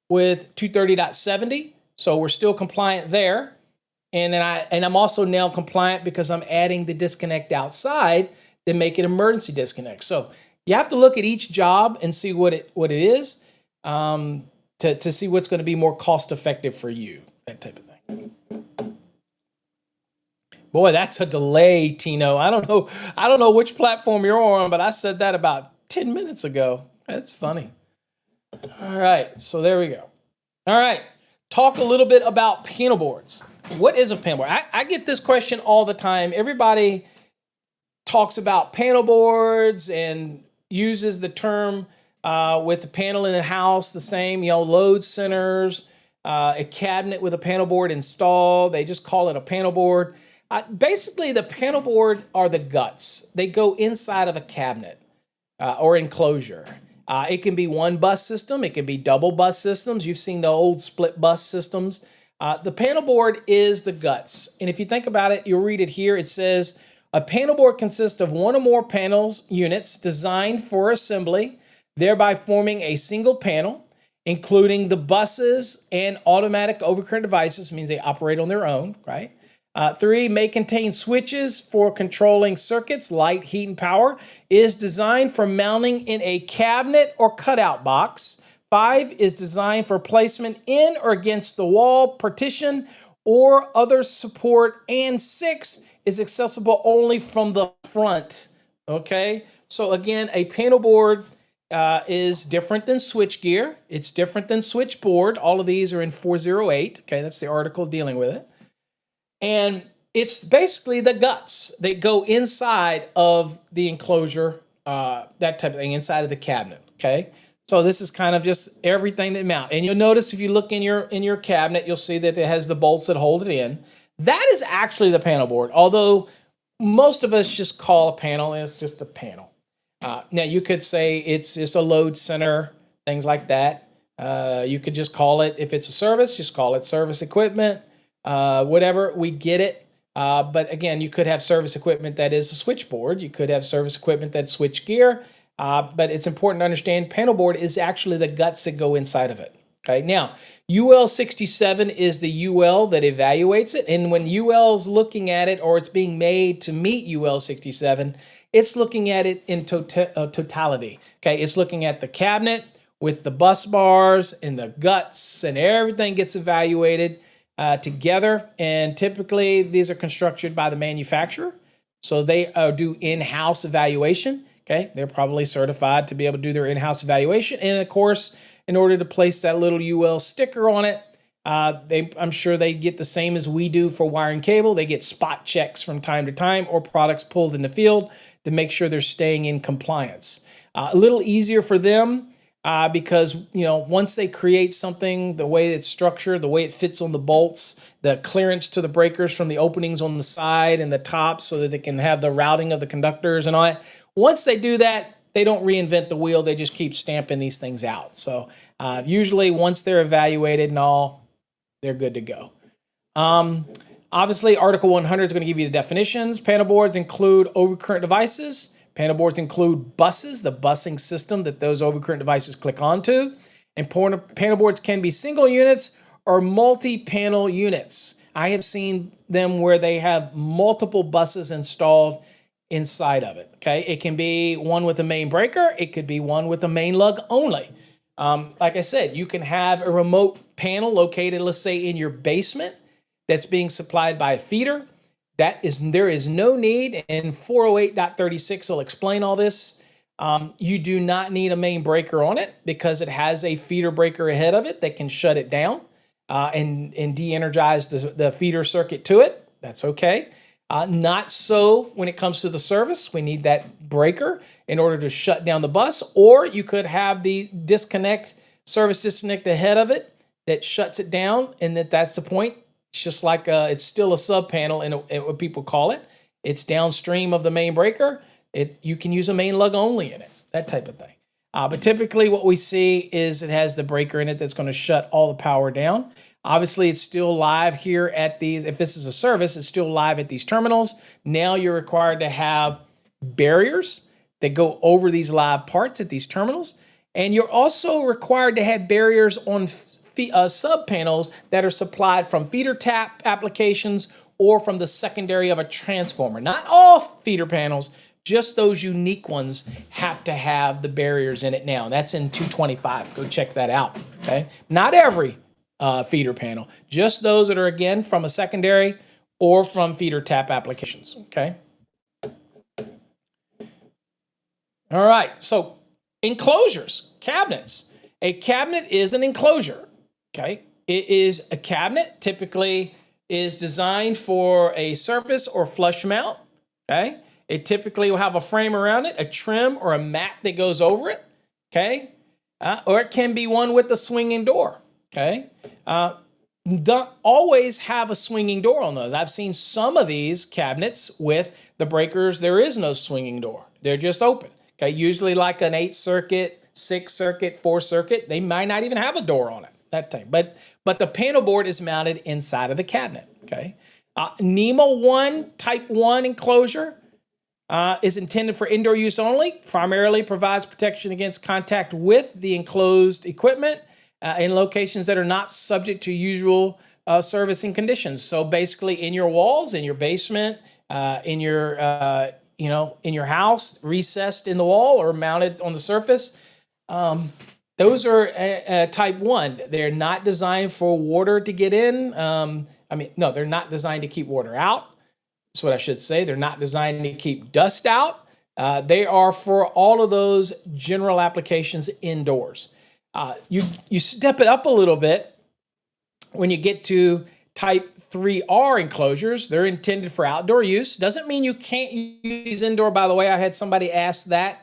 with 230.70. So we're still compliant there. And I'm also now compliant because I'm adding the disconnect outside that make it emergency disconnect. So you have to look at each job and see what it is to see what's going to be more cost effective for you, that type of thing. Boy, that's a delay, Tino. I don't know which platform you're on, but I said that about 10 minutes ago. That's funny. All right, so there we go. All right, talk a little bit about panel boards. What is a panel board? I get this question all the time. Everybody talks about panel boards and uses the term with the panel in a house the same, load centers, a cabinet with a panel board installed. They just call it a panel board. Basically, the panel board are the guts. They go inside of a cabinet or enclosure. It can be one bus system. It can be double bus systems. You've seen the old split bus systems. The panel board is the guts. And if you think about it, you'll read it here. It says, a panel board consists of one or more panels units designed for assembly, thereby forming a single panel, including the buses and automatic overcurrent devices, means they operate on their own, right? 3, may contain switches for controlling circuits, light, heat, and power, is designed for mounting in a cabinet or cutout box. 5, is designed for placement in or against the wall, partition, or other support. And 6, is accessible only from the front, okay? So again, a panel board is different than switchgear. It's different than switchboard. All of these are in 408, okay? That's the article dealing with it. And it's basically the guts. They go inside of the enclosure, that type of thing, inside of the cabinet, okay? So this is kind of just everything that mount. And you'll notice if you look in your cabinet, you'll see that it has the bolts that hold it in. That is actually the panel board, although most of us just call a panel, and it's just a panel. Now, you could say it's just a load center, things like that. You could just call it, if it's a service, just call it service equipment. Whatever, we get it. But again, you could have service equipment that is a switchboard. You could have service equipment that's switch gear. But it's important to understand panel board is actually the guts that go inside of it. Okay, now UL 67 is the UL that evaluates it. And when UL is looking at it, or it's being made to meet UL 67, it's looking at it in totality. Okay, it's looking at the cabinet with the bus bars and the guts, and everything gets evaluated together. And typically these are constructed by the manufacturer. So they do in-house evaluation. Okay, they're probably certified to be able to do their in-house evaluation. And of course, in order to place that little UL sticker on it, I'm sure they get the same as we do for wiring cable. They get spot checks from time to time, or products pulled in the field to make sure they're staying in compliance. A little easier for them because once they create something, the way it's structured, the way it fits on the bolts, the clearance to the breakers from the openings on the side and the top, so that they can have the routing of the conductors and all that. Once they do that, they don't reinvent the wheel. They just keep stamping these things out. So usually once they're evaluated and all, they're good to go. Obviously, Article 100 is going to give you the definitions. Panel boards include overcurrent devices. Panel boards include buses, the busing system that those overcurrent devices click onto. And panel boards can be single units or multi-panel units. I have seen them where they have multiple buses installed inside of it. Okay, it can be one with a main breaker. It could be one with a main lug only. Like I said, you can have a remote panel located, let's say, in your basement that's being supplied by a feeder. There is no need, and 408.36 will explain all this. You do not need a main breaker on it because it has a feeder breaker ahead of it that can shut it down and de-energize the feeder circuit to it. That's okay. Not so when it comes to the service. We need that breaker in order to shut down the bus, or you could have the service disconnect ahead of it that shuts it down, and that's the point. It's just like it's still a sub panel, and what people call it. It's downstream of the main breaker. You can use a main lug only in it, that type of thing. But typically what we see is it has the breaker in it that's going to shut all the power down. Obviously, it's still live here at these. If this is a service, it's still live at these terminals. Now you're required to have barriers that go over these live parts at these terminals. And you're also required to have barriers on sub panels that are supplied from feeder tap applications or from the secondary of a transformer. Not all feeder panels, just those unique ones have to have the barriers in it now. That's in 225. Go check that out. Okay, not every feeder panel, just those that are, again, from a secondary or from feeder tap applications. Okay. All right. So enclosures, cabinets. A cabinet is an enclosure. Okay. It is a cabinet, typically is designed for a surface or flush mount. Okay. It typically will have a frame around it, a trim or a mat that goes over it. Okay. Or it can be one with a swinging door. Okay. Don't always have a swinging door on those. I've seen some of these cabinets with the breakers. There is no swinging door. They're just open. Okay. Usually like an 8-circuit, 6-circuit, 4-circuit. They might not even have a door on it. That thing. But the panel board is mounted inside of the cabinet. Okay. NEMA 1 Type 1 enclosure is intended for indoor use only. Primarily provides protection against contact with the enclosed equipment in locations that are not subject to usual servicing conditions. So basically, in your walls, in your basement, in your in your house, recessed in the wall or mounted on the surface. Those are type 1. They're not designed for water to get in. No, they're not designed to keep water out. That's what I should say. They're not designed to keep dust out. They are for all of those general applications indoors. You step it up a little bit when you get to type 3R enclosures. They're intended for outdoor use. Doesn't mean you can't use indoor. By the way, I had somebody ask that.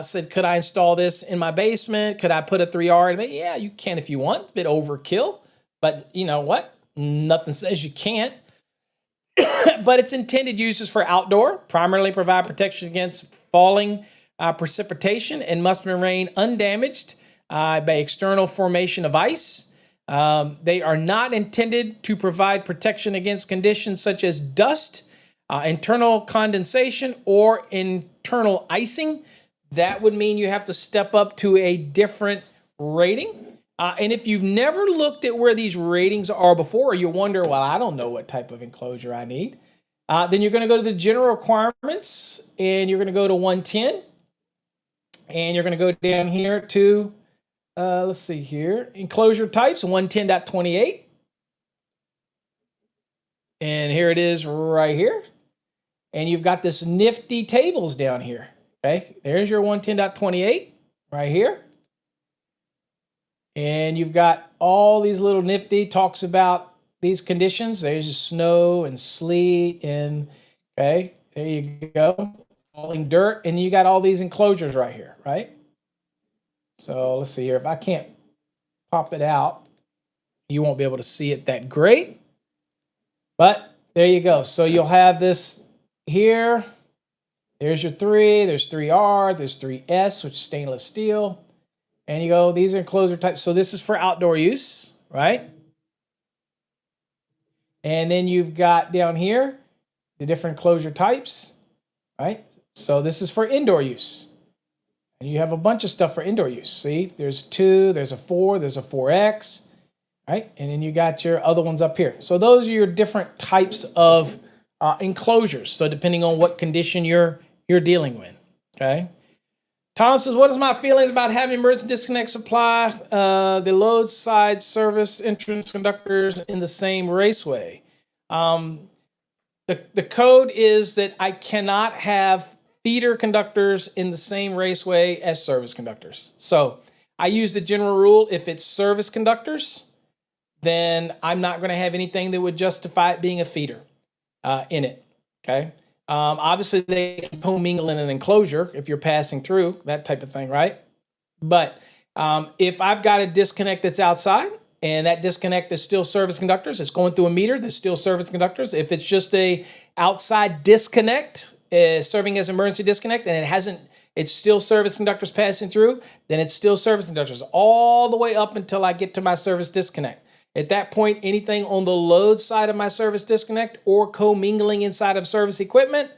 Said, could I install this in my basement? Could I put a 3R in it? Yeah, you can if you want. It's a bit overkill. But you know what? Nothing says you can't. But its intended uses for outdoor, primarily provide protection against falling precipitation and must remain undamaged by external formation of ice. They are not intended to provide protection against conditions such as dust, internal condensation, or internal icing. That would mean you have to step up to a different rating. And if you've never looked at where these ratings are before, or you wonder, well, I don't know what type of enclosure I need, then you're going to go to the general requirements, and you're going to go to 110. And you're going to go down here to, let's see here, enclosure types, 110.28. And here it is right here. And you've got this nifty tables down here. Okay, there's your 110.28 right here. And you've got all these little nifty talks about these conditions. There's snow and sleet and, okay, there you go, falling dirt. And you got all these enclosures right here, right? So let's see here. If I can't pop it out, you won't be able to see it that great. But there you go. So you'll have this here. There's your 3, there's 3R, there's 3S, which is stainless steel. And you go, these are enclosure types. So this is for outdoor use, right? And then you've got down here the different enclosure types, right? So this is for indoor use. And you have a bunch of stuff for indoor use. See, there's 2, there's a 4, there's a 4X, right? And then you got your other ones up here. So those are your different types of enclosures. So depending on what condition you're dealing with, okay? Tom says, what is my feelings about having emergency disconnect supply the load side service entrance conductors in the same raceway? The code is that I cannot have feeder conductors in the same raceway as service conductors. So I use the general rule, if it's service conductors, then I'm not going to have anything that would justify it being a feeder in it, okay? Obviously, they can commingle in an enclosure if you're passing through, that type of thing, right? But if I've got a disconnect that's outside and that disconnect is still service conductors, it's going through a meter, there's still service conductors. If it's just a outside disconnect, serving as emergency disconnect, and it hasn't it's still service conductors passing through, then it's still service conductors all the way up until I get to my service disconnect. At that point, anything on the load side of my service disconnect or commingling inside of service equipment,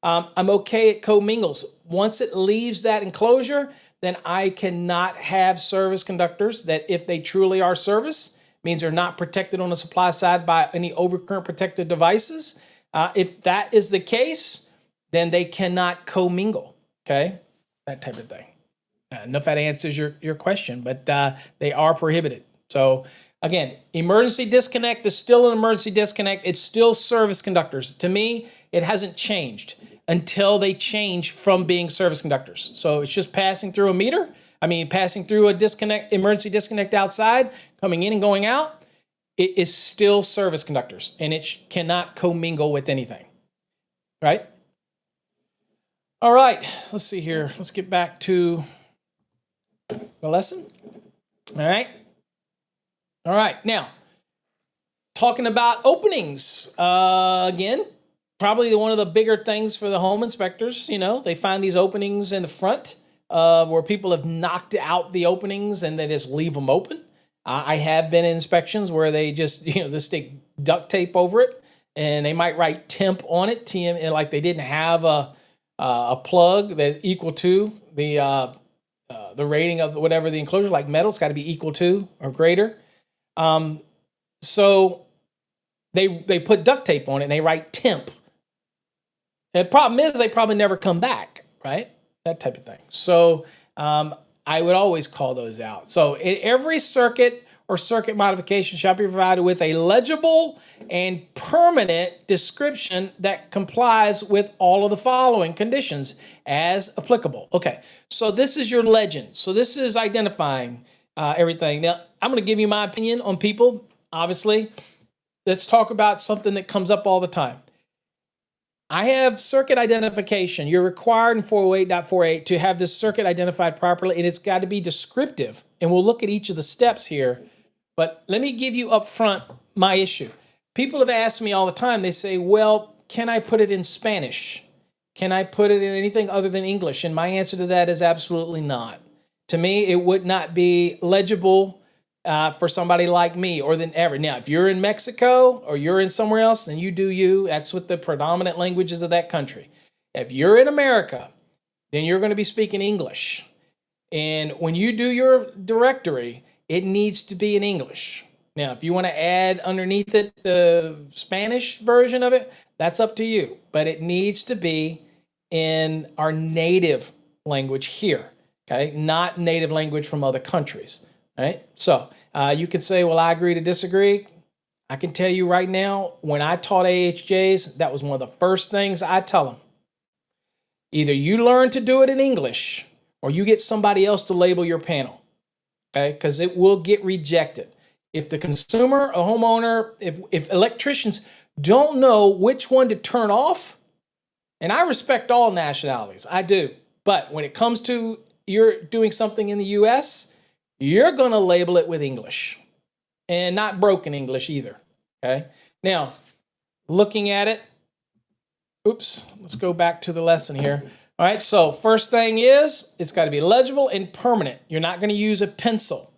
I'm okay, it commingles. Once it leaves that enclosure, then I cannot have service conductors that, if they truly are service, means they're not protected on the supply side by any overcurrent protected devices. If that is the case, then they cannot commingle, okay? That type of thing. I don't know if that answers your question, but they are prohibited. So again, emergency disconnect is still an emergency disconnect. It's still service conductors. To me, it hasn't changed until they change from being service conductors. So it's just passing through a meter. Passing through a disconnect, emergency disconnect outside, coming in and going out. It is still service conductors, and it cannot commingle with anything, right? All right, let's see here. Let's get back to the lesson. All right. Now, talking about openings, again, probably one of the bigger things for the home inspectors. They find these openings in the front where people have knocked out the openings and they just leave them open. I have been in inspections where they just, just stick duct tape over it, and they might write temp on it, TM, like they didn't have a plug that equal to the rating of whatever the enclosure, like metal, it's got to be equal to or greater. So they put duct tape on it and they write temp. The problem is they probably never come back, right? That type of thing. So I would always call those out. So every circuit or circuit modification shall be provided with a legible and permanent description that complies with all of the following conditions as applicable. Okay, so this is your legend. So this is identifying everything. Now, I'm going to give you my opinion on people, obviously. Let's talk about something that comes up all the time. I have circuit identification. You're required in 408.48 to have this circuit identified properly, and it's got to be descriptive. And we'll look at each of the steps here. But let me give you up front my issue. People have asked me all the time, they say, well, can I put it in Spanish? Can I put it in anything other than English? And my answer to that is absolutely not. To me, it would not be legible for somebody like me or than ever. Now, if you're in Mexico or you're in somewhere else, then you do you. That's what the predominant languages of that country. If you're in America, then you're going to be speaking English. And when you do your directory, it needs to be in English. Now, if you want to add underneath it the Spanish version of it, that's up to you. But it needs to be in our native language here, okay? Not native language from other countries. Right? So you could say, well, I agree to disagree. I can tell you right now, when I taught AHJs, that was one of the first things I tell them. Either you learn to do it in English or you get somebody else to label your panel, okay? Because it will get rejected. If the consumer, a homeowner, if electricians don't know which one to turn off, and I respect all nationalities, I do. But when it comes to you're doing something in the U.S., you're going to label it with English and not broken English either, okay? Now, looking at it, let's go back to the lesson here. All right, so first thing is it's got to be legible and permanent. You're not going to use a pencil,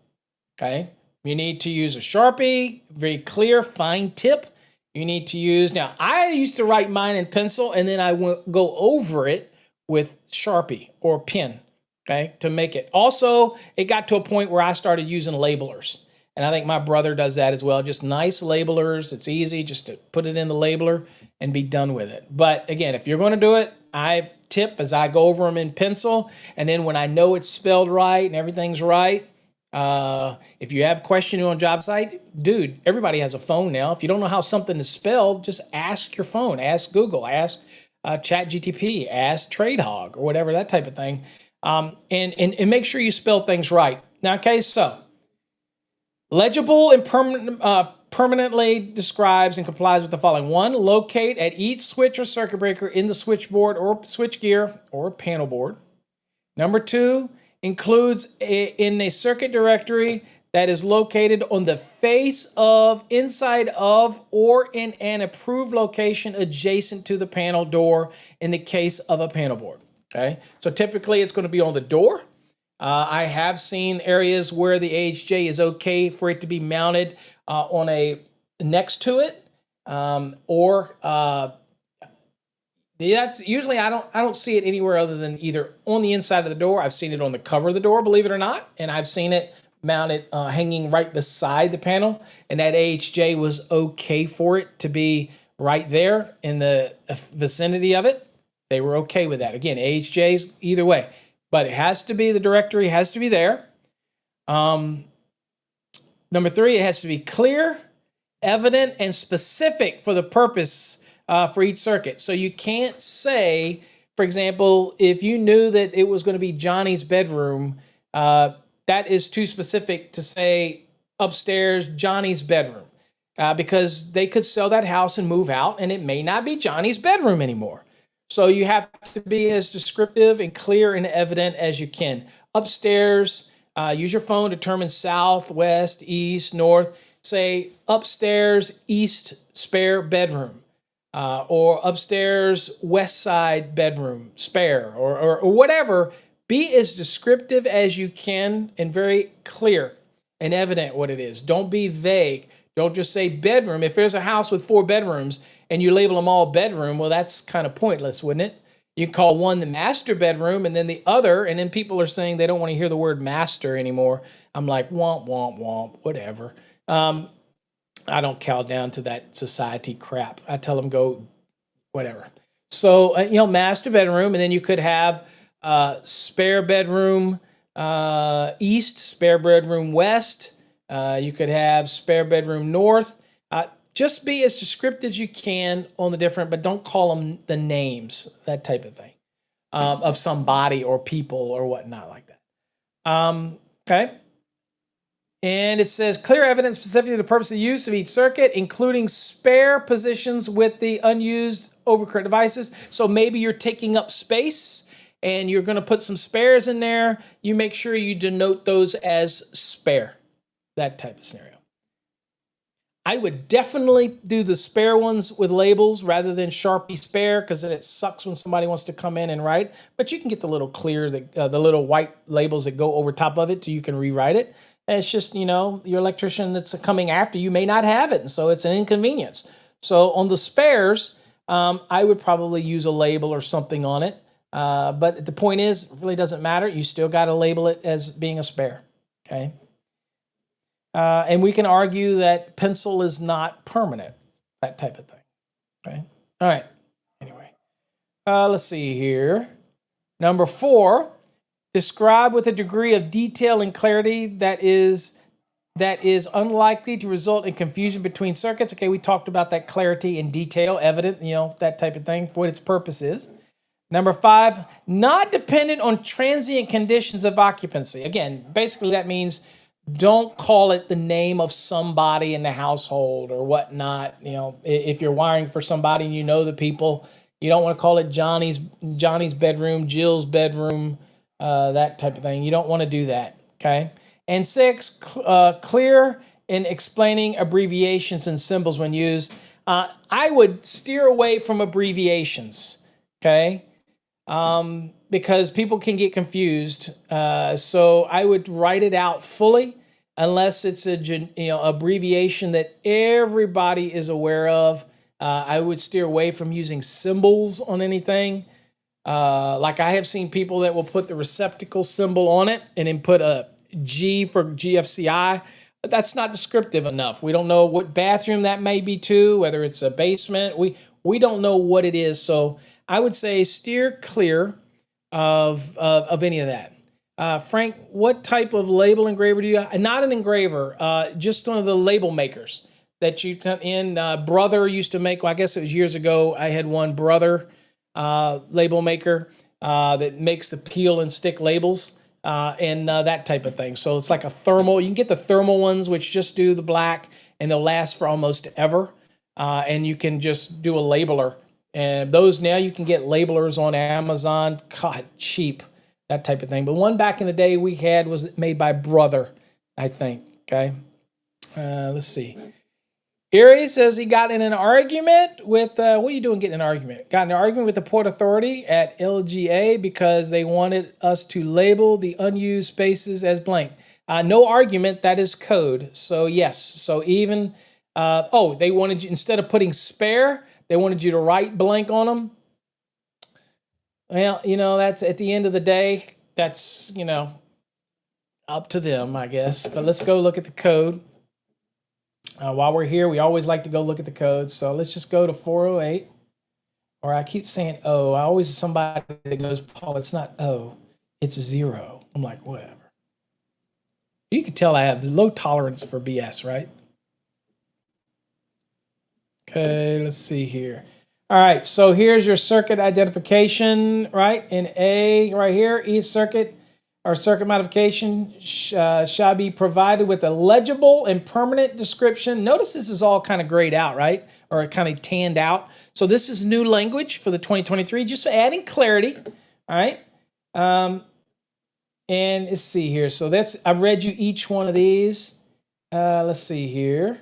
okay? You need to use a Sharpie, very clear, fine tip. You need to use, now I used to write mine in pencil and then I would go over it with Sharpie or pen. Okay, to make it. Also, it got to a point where I started using labelers. And I think my brother does that as well. Just nice labelers. It's easy just to put it in the labeler and be done with it. But again, if you're going to do it, I tip as I go over them in pencil. And then when I know it's spelled right and everything's right, if you have questions on job site, dude, everybody has a phone now. If you don't know how something is spelled, just ask your phone. Ask Google. Ask ChatGTP. Ask TradeHog or whatever, that type of thing. And make sure you spell things right. Now, okay, so legible and permanently describes and complies with the following. 1, locate at each switch or circuit breaker in the switchboard or switchgear or panel board. Number 2, includes in a circuit directory that is located on the face of, inside of, or in an approved location adjacent to the panel door in the case of a panel board. Okay, so typically it's going to be on the door. I have seen areas where the AHJ is okay for it to be mounted on a next to it, or that's usually I don't see it anywhere other than either on the inside of the door. I've seen it on the cover of the door, believe it or not, and I've seen it mounted hanging right beside the panel, and that AHJ was okay for it to be right there in the vicinity of it. They were okay with that. Again, AHJs either way, but it has to be, the directory has to be there. Number 3, it has to be clear, evident, and specific for the purpose for each circuit. So you can't say, for example, if you knew that it was going to be Johnny's bedroom, that is too specific to say upstairs Johnny's bedroom, because they could sell that house and move out, and it may not be Johnny's bedroom anymore. So you have to be as descriptive and clear and evident as you can. Upstairs, use your phone to determine south, west, east, north. Say upstairs, east spare bedroom, or upstairs, west side bedroom spare, or whatever. Be as descriptive as you can and very clear and evident what it is. Don't be vague. Don't just say bedroom. If there's a house with 4 bedrooms and you label them all bedroom, well, that's kind of pointless, wouldn't it? You call one the master bedroom and then the other, and then people are saying they don't want to hear the word master anymore. I'm like, womp, womp, womp, whatever. I don't cow down to that society crap. I tell them go, whatever. So, master bedroom, and then you could have spare bedroom east, spare bedroom west. You could have spare bedroom north. Just be as descriptive as you can on the different, but don't call them the names, that type of thing, of somebody or people or whatnot like that. Okay. And it says clear evidence specific to the purpose of use of each circuit, including spare positions with the unused overcurrent devices. So maybe you're taking up space and you're going to put some spares in there. You make sure you denote those as spare, that type of scenario. I would definitely do the spare ones with labels rather than Sharpie spare, because then it sucks when somebody wants to come in and write. But you can get the little clear, the little white labels that go over top of it so you can rewrite it. And it's just, your electrician that's coming after you may not have it, and so it's an inconvenience. So on the spares, I would probably use a label or something on it. But the point is, it really doesn't matter. You still got to label it as being a spare, okay? And we can argue that pencil is not permanent, that type of thing. Okay. All right. Anyway, let's see here. Number 4, describe with a degree of detail and clarity that is unlikely to result in confusion between circuits. Okay, we talked about that clarity and detail, evident, that type of thing, for what its purpose is. Number 5, not dependent on transient conditions of occupancy. Again, basically that means don't call it the name of somebody in the household or whatnot. If you're wiring for somebody and the people, you don't want to call it Johnny's bedroom, Jill's bedroom, that type of thing. You don't want to do that, okay? And 6, clear in explaining abbreviations and symbols when used. I would steer away from abbreviations, okay? Because people can get confused. So I would write it out fully, unless it's a abbreviation that everybody is aware of. I would steer away from using symbols on anything. Like I have seen people that will put the receptacle symbol on it and then put a G for GFCI. But that's not descriptive enough. We don't know what bathroom that may be to, whether it's a basement. We don't know what it is. So I would say steer clear of any of that. Frank, what type of label engraver do you have? Not an engraver, just one of the label makers that you put in. Brother used to make, well, I guess it was years ago, I had one Brother label maker that makes the peel and stick labels and that type of thing. So it's like a thermal. You can get the thermal ones, which just do the black, and they'll last for almost ever. And you can just do a labeler. And those now you can get labelers on Amazon, God, cheap, that type of thing. But one back in the day we had was made by Brother, I think, okay? Let's see. Erie says he got in an argument with, what are you doing getting in an argument? Got in an argument with the Port Authority at LGA because they wanted us to label the unused spaces as blank. No argument, that is code. So yes, so even, they wanted you, instead of putting spare, they wanted you to write blank on them. Well, that's at the end of the day, that's, up to them, I guess. But let's go look at the code. While we're here, we always like to go look at the code. So let's just go to 408. Or I keep saying O. I always somebody that goes, Paul, it's not O, it's 0. I'm like, whatever. You can tell I have low tolerance for BS, right? Okay, let's see here. All right, so here's your circuit identification, right? In A, right here, each circuit or circuit modification shall be provided with a legible and permanent description. Notice this is all kind of grayed out, right? Or kind of tanned out. So this is new language for the 2023, just adding clarity, all right? And let's see here. So I've read you each one of these. Let's see here.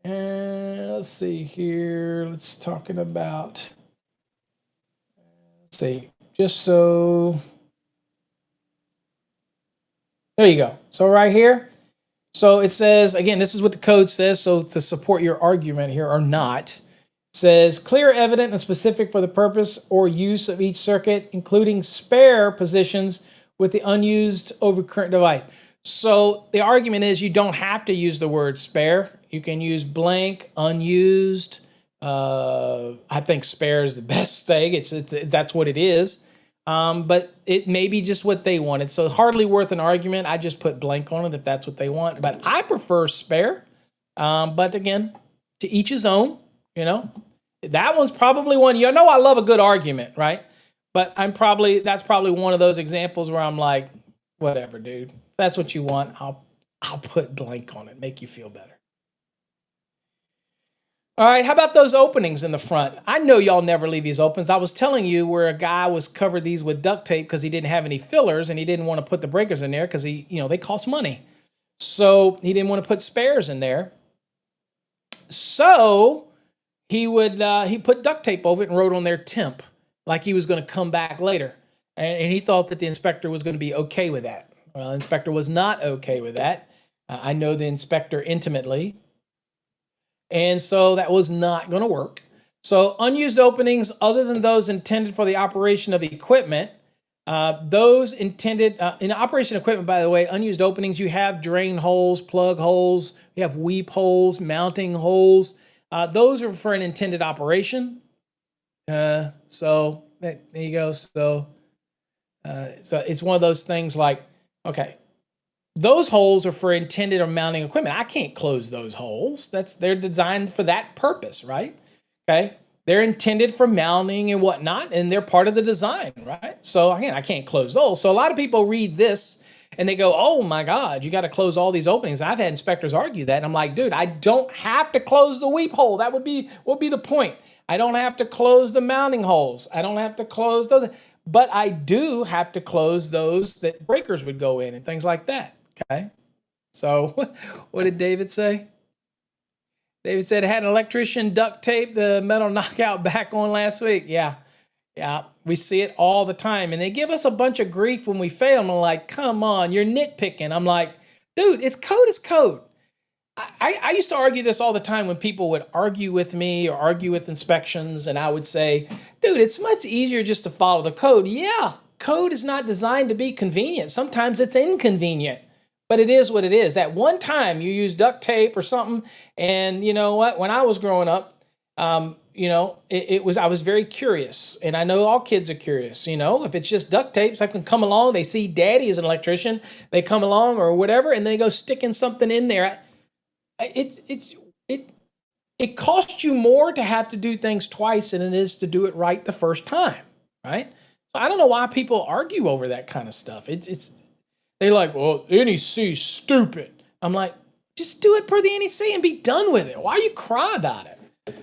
Let's see here. Let's talking about. Let's see. Just so. There you go. So right here. So it says again. This is what the code says. So to support your argument here or not, it says clear, evident, and specific for the purpose or use of each circuit, including spare positions with the unused overcurrent device. So the argument is you don't have to use the word spare. You can use blank, unused. I think spare is the best thing. That's what it is. But it may be just what they wanted. So hardly worth an argument. I just put blank on it if that's what they want. But I prefer spare. But again, to each his own. That one's probably one. I love a good argument, right? But that's probably one of those examples where I'm like, whatever, dude. If that's what you want, I'll put blank on it, make you feel better. All right, how about those openings in the front? I know y'all never leave these opens. I was telling you where a guy was covered these with duct tape because he didn't have any fillers and he didn't want to put the breakers in there because they cost money. So he didn't want to put spares in there. So he put duct tape over it and wrote on there temp, like he was going to come back later. And he thought that the inspector was going to be okay with that. Well, the inspector was not okay with that. I know the inspector intimately. And so that was not going to work. So unused openings other than those intended for the operation of equipment, those intended in operation equipment, by the way, unused openings, you have drain holes, plug holes, you have weep holes, mounting holes. Those are for an intended operation. So there you go. So it's one of those things like, okay, those holes are for intended or mounting equipment. I can't close those holes. They're designed for that purpose, right? Okay. They're intended for mounting and whatnot, and they're part of the design, right? So again, I can't close those. So a lot of people read this and they go, oh my God, you got to close all these openings. I've had inspectors argue that. And I'm like, dude, I don't have to close the weep hole. That would be the point. I don't have to close the mounting holes. I don't have to close those, but I do have to close those that breakers would go in and things like that. Okay. So what did David say? David said, had an electrician duct tape the metal knockout back on last week. Yeah. We see it all the time. And they give us a bunch of grief when we fail. And I'm like, come on, you're nitpicking. I'm like, dude, it's code is code. I used to argue this all the time when people would argue with me or argue with inspections. And I would say, dude, it's much easier just to follow the code. Yeah, code is not designed to be convenient. Sometimes it's inconvenient. But it is what it is. That one time you use duct tape or something, and you know what? When I was growing up, I was very curious, and I know all kids are curious. If it's just duct tape, so I can come along. They see Daddy is an electrician. They come along or whatever, and they go sticking something in there. It costs you more to have to do things twice than it is to do it right the first time, right? So I don't know why people argue over that kind of stuff. They're like, well, NEC's stupid. I'm like, just do it per the NEC and be done with it. Why you cry about it,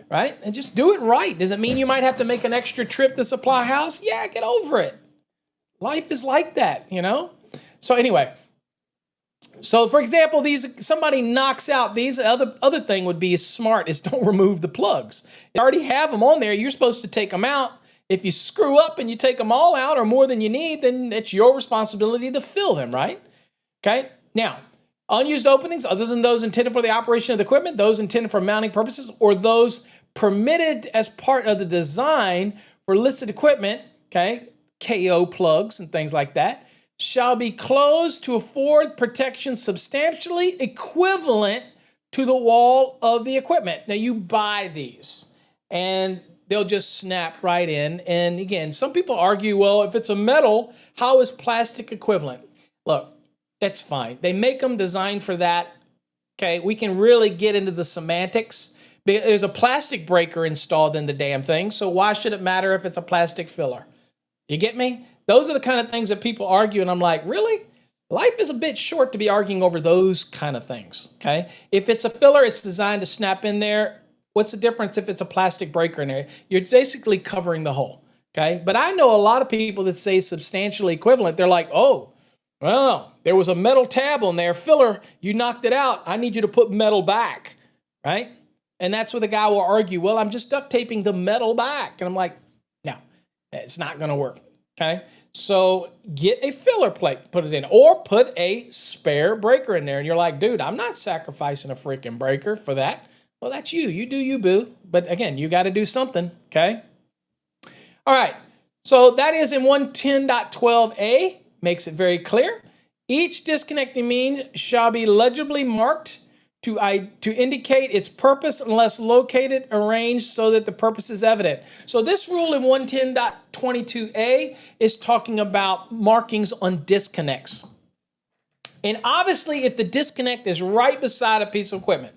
right? And just do it right. Does it mean you might have to make an extra trip to Supply House? Yeah, get over it. Life is like that, So anyway, So, for example, somebody knocks out these. Other thing would be smart is don't remove the plugs. You already have them on there. You're supposed to take them out. If you screw up and you take them all out or more than you need, then it's your responsibility to fill them, right? Okay. Now, unused openings, other than those intended for the operation of the equipment, those intended for mounting purposes, or those permitted as part of the design for listed equipment, okay, KO plugs and things like that, shall be closed to afford protection substantially equivalent to the wall of the equipment. Now, you buy these, and they'll just snap right in. And again, some people argue, well, if it's a metal, how is plastic equivalent? Look, that's fine. They make them designed for that. Okay, we can really get into the semantics. There's a plastic breaker installed in the damn thing, so why should it matter if it's a plastic filler? You get me? Those are the kind of things that people argue, and I'm like, really? Life is a bit short to be arguing over those kind of things, okay? If it's a filler, it's designed to snap in there. What's the difference if it's a plastic breaker in there? You're basically covering the hole, okay? But I know a lot of people that say substantially equivalent. They're like, oh, well, there was a metal tab on there, filler, you knocked it out. I need you to put metal back, right? And that's where the guy will argue, well, I'm just duct taping the metal back. And I'm like, no, it's not going to work, okay? So get a filler plate, put it in, or put a spare breaker in there. And you're like, dude, I'm not sacrificing a freaking breaker for that. Well, that's you. You do you, boo. But again, you got to do something, okay? All right, so that is in 110.12a. Makes it very clear. Each disconnecting means shall be legibly marked to indicate its purpose unless located, arranged so that the purpose is evident. So this rule in 110.22a is talking about markings on disconnects. And obviously, if the disconnect is right beside a piece of equipment,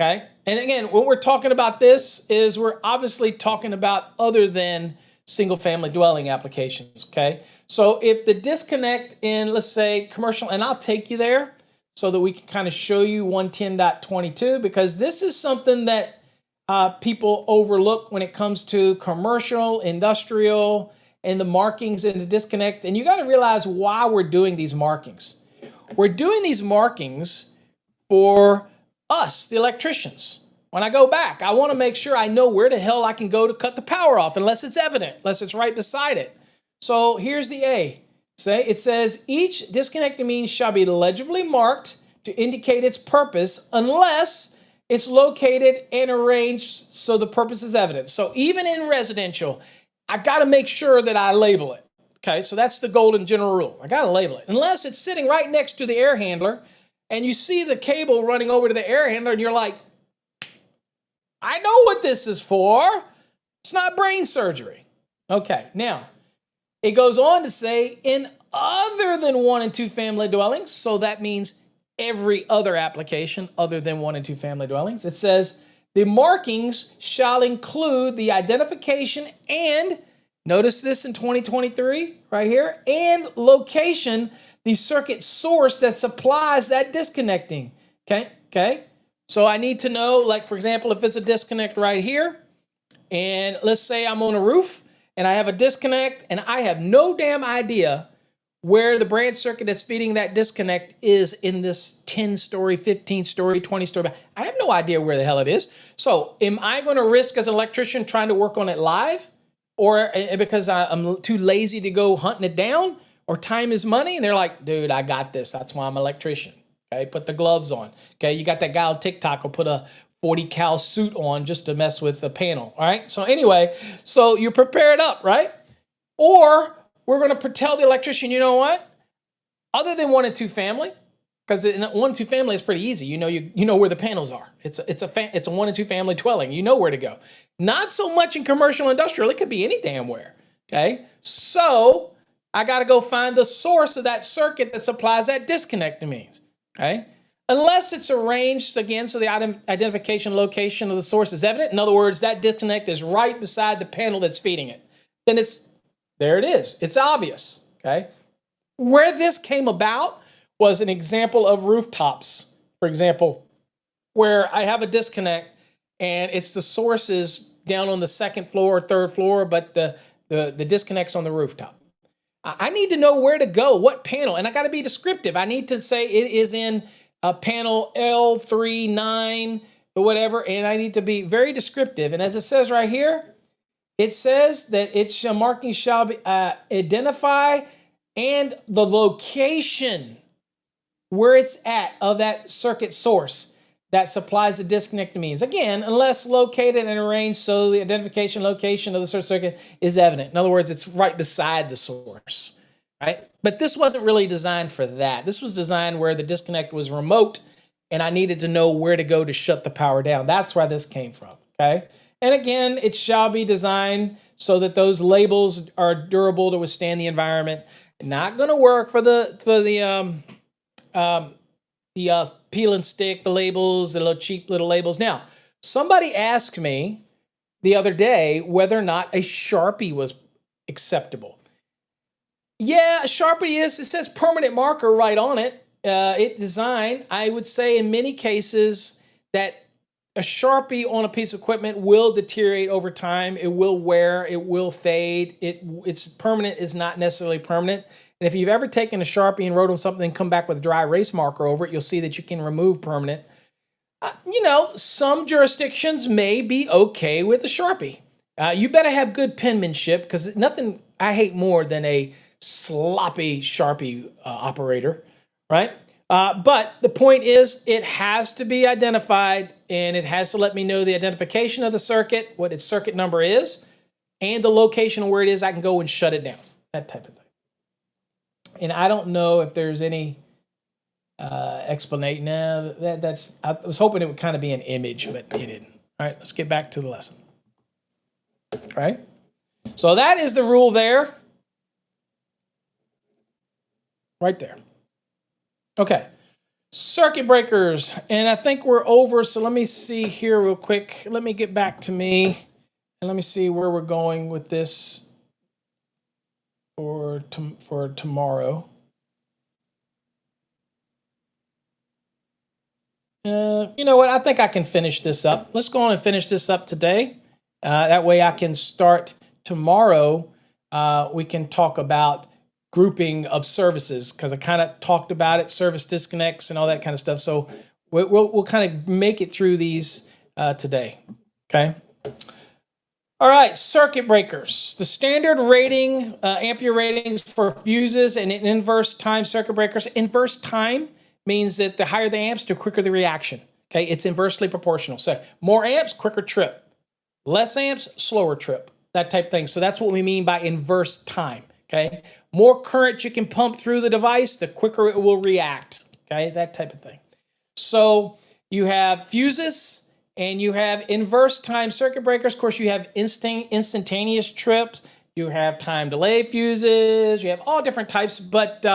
okay? And again, when we're talking about this is we're obviously talking about other than single-family dwelling applications, okay? So if the disconnect in, let's say, commercial, and I'll take you there so that we can kind of show you 110.22, because this is something that people overlook when it comes to commercial, industrial, and the markings in the disconnect. And you got to realize why we're doing these markings. We're doing these markings for us, the electricians. When I go back, I want to make sure I know where the hell I can go to cut the power off, unless it's evident, unless it's right beside it. So here's the A. It says each disconnecting means shall be legibly marked to indicate its purpose unless it's located and arranged so the purpose is evident. So even in residential, I got to make sure that I label it. Okay, so that's the golden general rule. I got to label it. Unless it's sitting right next to the air handler and you see the cable running over to the air handler and you're like, I know what this is for. It's not brain surgery. Okay, now, it goes on to say, in other than 1 and 2 family dwellings, so that means every other application other than 1 and 2 family dwellings, it says, the markings shall include the identification and, notice this in 2023 right here, and location, the circuit source that supplies that disconnecting. Okay? So I need to know, like, for example, if it's a disconnect right here, and let's say I'm on a roof, and I have a disconnect, and I have no damn idea where the branch circuit that's feeding that disconnect is in this 10-story, 15-story, 20-story. I have no idea where the hell it is. So am I going to risk as an electrician trying to work on it live? Or because I'm too lazy to go hunting it down? Or time is money? And they're like, dude, I got this. That's why I'm an electrician. Okay, put the gloves on. Okay, you got that guy on TikTok who'll put a 40 cal suit on just to mess with the panel. All right. So anyway, so you prepare it up, right? Or we're going to tell the electrician, you know what? Other than 1 and 2 family, because in 1 and 2 family is pretty easy. You know where the panels are. It's a 1 and 2 family dwelling. You know where to go. Not so much in commercial industrial. It could be any damn where. Okay. So I got to go find the source of that circuit that supplies that disconnect to me. Okay. Unless it's arranged, again, so the identification location of the source is evident. In other words, that disconnect is right beside the panel that's feeding it. Then there it is. It's obvious, okay? Where this came about was an example of rooftops, for example, where I have a disconnect and it's the source is down on the 2nd floor or 3rd floor, but the disconnect's on the rooftop. I need to know where to go, what panel, and I got to be descriptive. I need to say it is in panel L39 or whatever, and I need to be very descriptive. And as it says right here, it says that its marking shall be identify and the location where it's at of that circuit source that supplies the disconnect means. Again, unless located and arranged so the identification location of the circuit is evident. In other words, it's right beside the source, right? But this wasn't really designed for that. This was designed where the disconnect was remote and I needed to know where to go to shut the power down. That's where this came from, okay? And again, it shall be designed so that those labels are durable to withstand the environment. Not going to work for the peel and stick, the labels, the little cheap little labels. Now, somebody asked me the other day whether or not a Sharpie was acceptable. Yeah, a Sharpie is. It says permanent marker right on it. It designed. I would say in many cases that a Sharpie on a piece of equipment will deteriorate over time. It will wear. It will fade. It's permanent is not necessarily permanent. And if you've ever taken a Sharpie and wrote on something and come back with a dry erase marker over it, you'll see that you can remove permanent. Some jurisdictions may be okay with the Sharpie. You better have good penmanship because nothing I hate more than a sloppy Sharpie operator, right? But the point is it has to be identified and it has to let me know the identification of the circuit, what its circuit number is, and the location where it is. I can go and shut it down, that type of thing. And I don't know if there's any explanation. Now that's I was hoping it would kind of be an image, but it didn't. All right, let's get back to the lesson. All right, so that is the rule there, right there. Okay, circuit breakers, and I think we're over. So let me see here real quick. Let me get back to me, and let me see where we're going with this for tomorrow. You know what? I think I can finish this up. Let's go on and finish this up today. That way I can start tomorrow. We can talk about grouping of services because I kind of talked about it, service disconnects and all that kind of stuff. So we'll kind of make it through these today. Okay. All right, circuit breakers. The standard rating, ampere ratings for fuses and inverse time circuit breakers. Inverse time means that the higher the amps, the quicker the reaction. Okay, it's inversely proportional. So more amps, quicker trip. Less amps, slower trip. That type of thing. So that's what we mean by inverse time. Okay, more current you can pump through the device, the quicker it will react. Okay, that type of thing. So you have fuses and you have inverse time circuit breakers. Of course, you have instantaneous trips. You have time delay fuses. You have all different types, but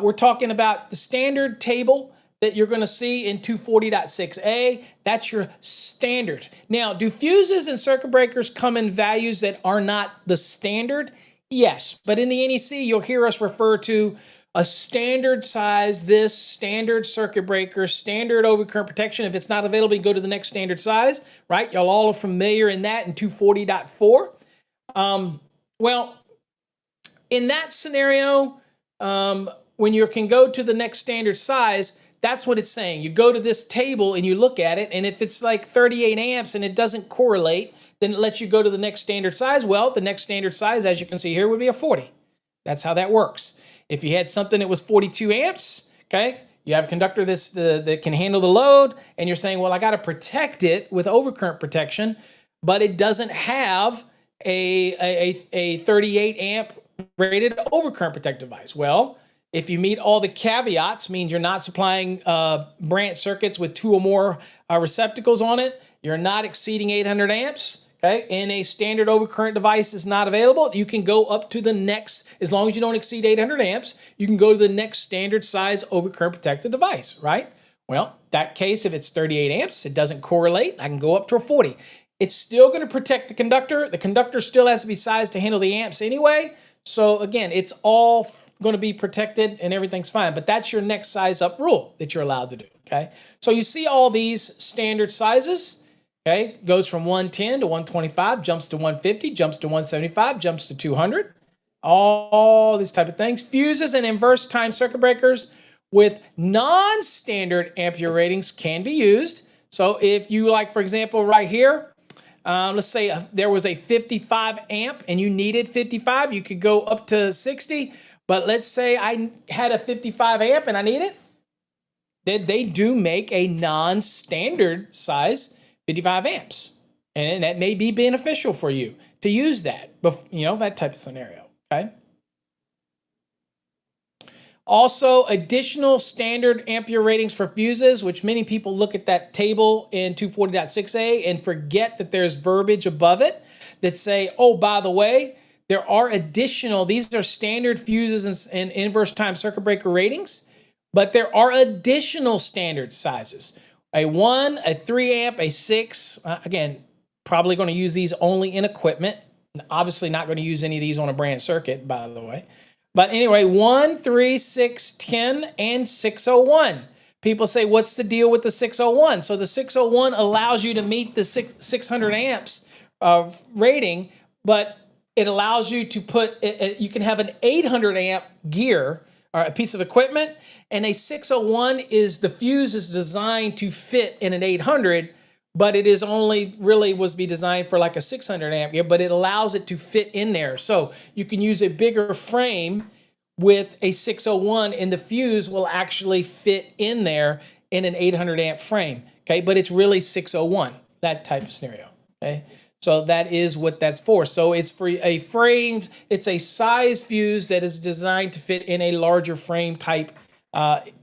we're talking about the standard table that you're going to see in 240.6a. That's your standard. Now, do fuses and circuit breakers come in values that are not the standard? Yes, but in the NEC, you'll hear us refer to a standard size, this standard circuit breaker, standard overcurrent protection. If it's not available, you go to the next standard size, right? Y'all all are familiar in that in 240.4. Well, in that scenario, when you can go to the next standard size, that's what it's saying. You go to this table and you look at it, and if it's like 38 amps and it doesn't correlate, then it lets you go to the next standard size. Well, the next standard size, as you can see here, would be a 40. That's how that works. If you had something that was 42 amps, okay, you have a conductor that can handle the load, and you're saying, well, I got to protect it with overcurrent protection, but it doesn't have a 38 amp rated overcurrent protective device. Well, if you meet all the caveats, means you're not supplying branch circuits with 2 or more receptacles on it, you're not exceeding 800 amps, okay, and a standard overcurrent device is not available, you can go up to the next, as long as you don't exceed 800 amps, you can go to the next standard size overcurrent protected device, right? Well, that case, if it's 38 amps, it doesn't correlate, I can go up to a 40. It's still going to protect the conductor. The conductor still has to be sized to handle the amps anyway. So again, it's all going to be protected and everything's fine. But that's your next size up rule that you're allowed to do, okay? So you see all these standard sizes. Okay, goes from 110 to 125, jumps to 150, jumps to 175, jumps to 200. all these type of things. Fuses and inverse time circuit breakers with non-standard ampere ratings can be used. So if you like, for example, right here, let's say there was a 55 amp and you needed 55, you could go up to 60. But let's say I had a 55 amp and I need it. They do make a non-standard size 55 amps. And that may be beneficial for you to use that, that type of scenario, okay? Also, additional standard ampere ratings for fuses, which many people look at that table in 240.6a and forget that there's verbiage above it that say, oh, by the way, there are additional, these are standard fuses and inverse time circuit breaker ratings, but there are additional standard sizes. A 1, a 3 amp, a 6, again, probably going to use these only in equipment. Obviously not going to use any of these on a brand circuit, by the way. But anyway, 1, 3, 6, 10, and 601. People say, what's the deal with the 601? So the 601 allows you to meet the 600 amps rating, but it allows you to put, you can have an 800 amp gear or a piece of equipment, and a 601 is, the fuse is designed to fit in an 800, but it is only really was be designed for like a 600 amp gear, but it allows it to fit in there. So you can use a bigger frame with a 601 and the fuse will actually fit in there in an 800 amp frame, okay? But it's really 601, that type of scenario, okay? So that is what that's for. So it's for a frame, it's a size fuse that is designed to fit in a larger frame type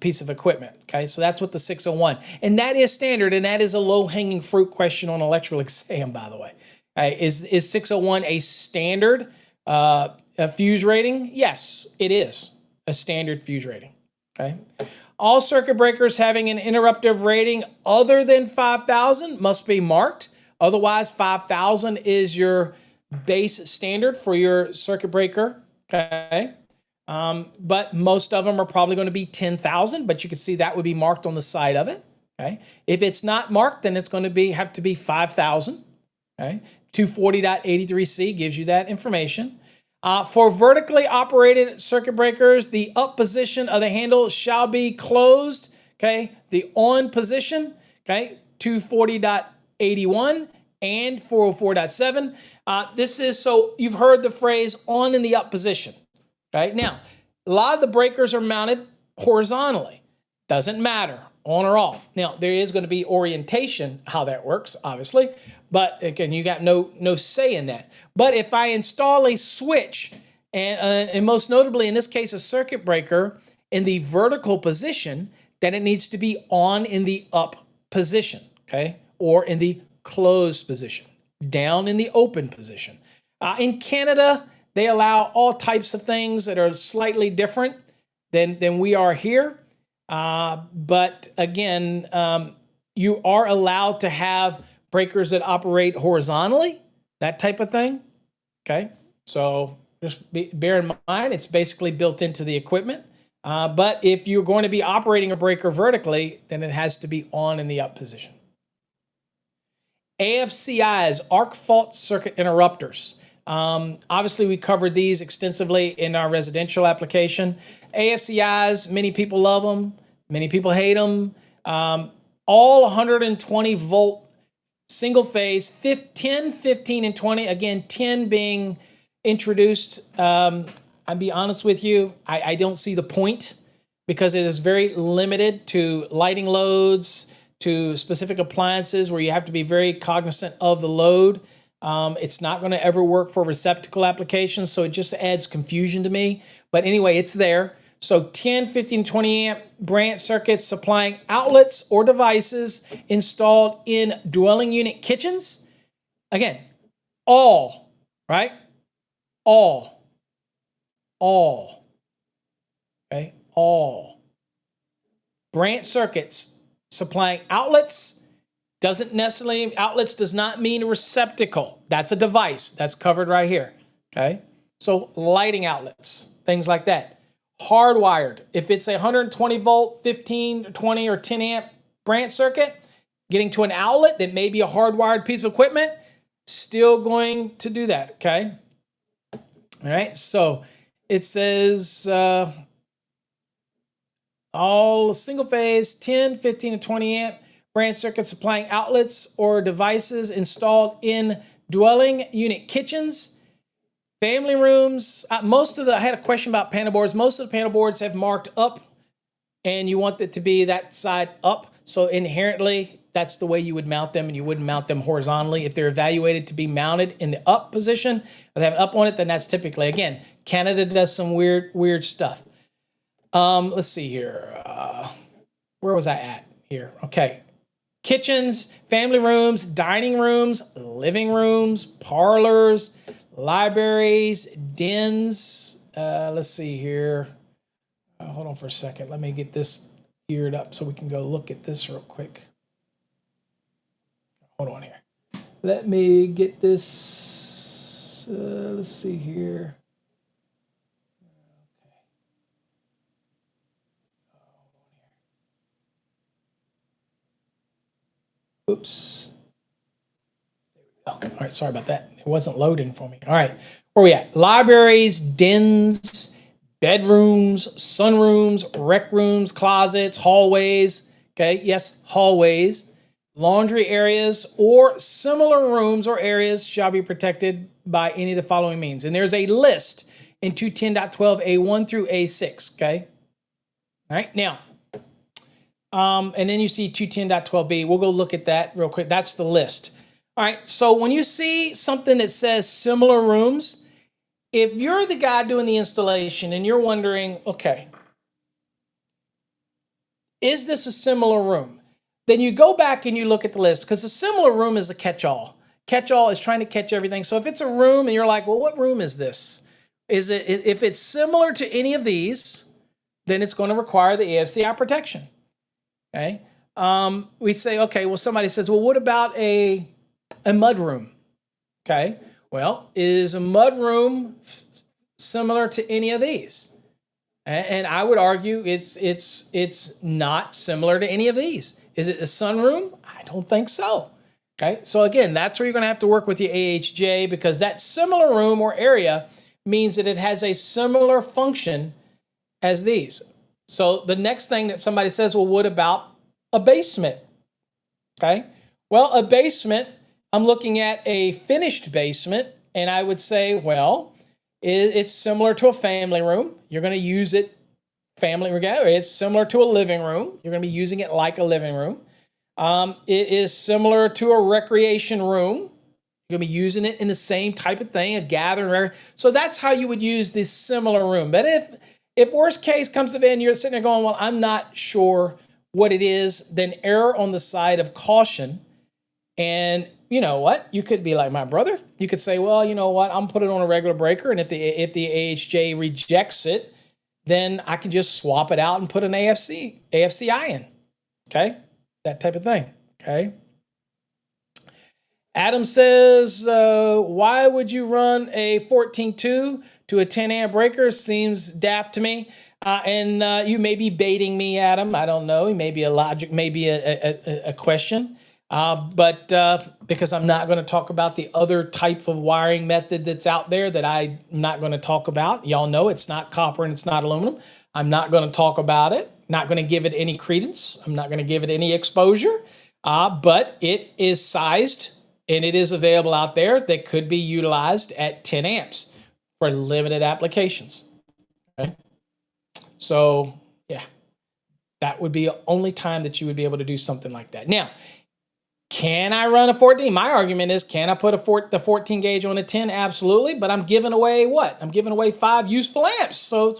piece of equipment, okay? So that's what the 601, and that is standard, and that is a low-hanging fruit question on electrical exam, by the way. Is 601 a standard a fuse rating? Yes, it is a standard fuse rating, okay? All circuit breakers having an interruptive rating other than 5,000 must be marked. Otherwise, 5,000 is your base standard for your circuit breaker, okay? But most of them are probably going to be 10,000, but you can see that would be marked on the side of it, okay? If it's not marked, then it's going to have to be 5,000, okay? 240.83c gives you that information. For vertically operated circuit breakers, the up position of the handle shall be closed, okay? The on position, okay? 240.81 and 404.7. This is, so you've heard the phrase on in the up position, okay? Now, a lot of the breakers are mounted horizontally. Doesn't matter, on or off. Now, there is going to be orientation, how that works, obviously. But again, you got no say in that. But if I install a switch, and most notably in this case a circuit breaker, in the vertical position, then it needs to be on in the up position, okay? Or in the closed position, down in the open position. In Canada, they allow all types of things that are slightly different than we are here. But again, you are allowed to have breakers that operate horizontally, that type of thing, okay? So just bear in mind, it's basically built into the equipment. But if you're going to be operating a breaker vertically, then it has to be on in the up position. AFCIs, arc fault circuit interrupters. Obviously, we covered these extensively in our residential application. AFCIs, many people love them, many people hate them. All 120 volt single phase, 10, 15, and 20. Again, 10 being introduced. I'll be honest with you, I don't see the point because it is very limited to lighting loads, to specific appliances where you have to be very cognizant of the load. It's not going to ever work for receptacle applications, so it just adds confusion to me. But anyway, it's there. So 10, 15, 20 amp branch circuits supplying outlets or devices installed in dwelling unit kitchens. Again, all, right? All. Okay, all. Branch circuits supplying outlets. Doesn't necessarily, outlets does not mean a receptacle. That's a device. That's covered right here, okay? So lighting outlets, things like that. Hardwired, if it's a 120 volt, 15, 20, or 10 amp branch circuit, getting to an outlet that may be a hardwired piece of equipment, still going to do that, okay? All right, so it says all single phase 10, 15, and 20 amp branch circuits supplying outlets or devices installed in dwelling unit kitchens, family rooms. I had a question about panel boards. Most of the panel boards have marked up, and you want it to be that side up. So inherently, that's the way you would mount them, and you wouldn't mount them horizontally. If they're evaluated to be mounted in the up position, or they have an up on it, then that's typically, again, Canada does some weird stuff. Let's see here. Where was I at here? Okay. Kitchens, family rooms, dining rooms, living rooms, parlors, libraries, dens. Let's see here. Hold on for a second. Let me get this geared up so we can go look at this real quick. Hold on here. Let me get this. Let's see here. Oops. There we go. All right, sorry about that. It wasn't loading for me. All right, where are we at? Libraries, dens, bedrooms, sunrooms, rec rooms, closets, hallways. Okay, yes, hallways. Laundry areas or similar rooms or areas shall be protected by any of the following means. And there's a list in 210.12A1 through A6, okay? All right, now, and then you see 210.12B. We'll go look at that real quick. That's the list. All right, so when you see something that says similar rooms, if you're the guy doing the installation and you're wondering, okay, is this a similar room? Then you go back and you look at the list, because a similar room is a catch-all. Catch-all is trying to catch everything. So if it's a room and you're like, well, what room is this? If it's similar to any of these, then it's going to require the AFCI protection. Okay. We say, okay, well, somebody says, well, what about a mud room? Okay. Well, is a mud room similar to any of these? And I would argue it's not similar to any of these. Is it a sunroom? I don't think so. Okay, so again, that's where you're going to have to work with your AHJ, because that similar room or area means that it has a similar function as these. So the next thing that somebody says, well, what about a basement? Okay, well, a basement, I'm looking at a finished basement, and I would say, well, it's similar to a family room. You're going to use it family room. It's similar to a living room. You're going to be using it like a living room. It is similar to a recreation room. You're going to be using it in the same type of thing, a gathering. So that's how you would use this similar room. But if worst case comes to end, you're sitting there going, well, I'm not sure what it is, then err on the side of caution. And you know what? You could be like my brother. You could say, well, you know what? I'm put it on a regular breaker, and if the AHJ rejects it, then I can just swap it out and put an AFCI in. Okay, that type of thing. Okay. Adam says, why would you run a 14.2 to a 10 amp breaker? Seems daft to me. And you may be baiting me, Adam. I don't know. Maybe a logic, maybe a question. But because I'm not going to talk about the other type of wiring method that's out there that I'm not going to talk about. Y'all know it's not copper and it's not aluminum. I'm not going to talk about it. Not going to give it any credence. I'm not going to give it any exposure. But it is sized and it is available out there that could be utilized at 10 amps for limited applications. Okay. So yeah, that would be the only time that you would be able to do something like that. Now, can I run a 14? My argument is, can I put the 14 gauge on a 10? Absolutely. But I'm giving away what? I'm giving away 5 useful amps. So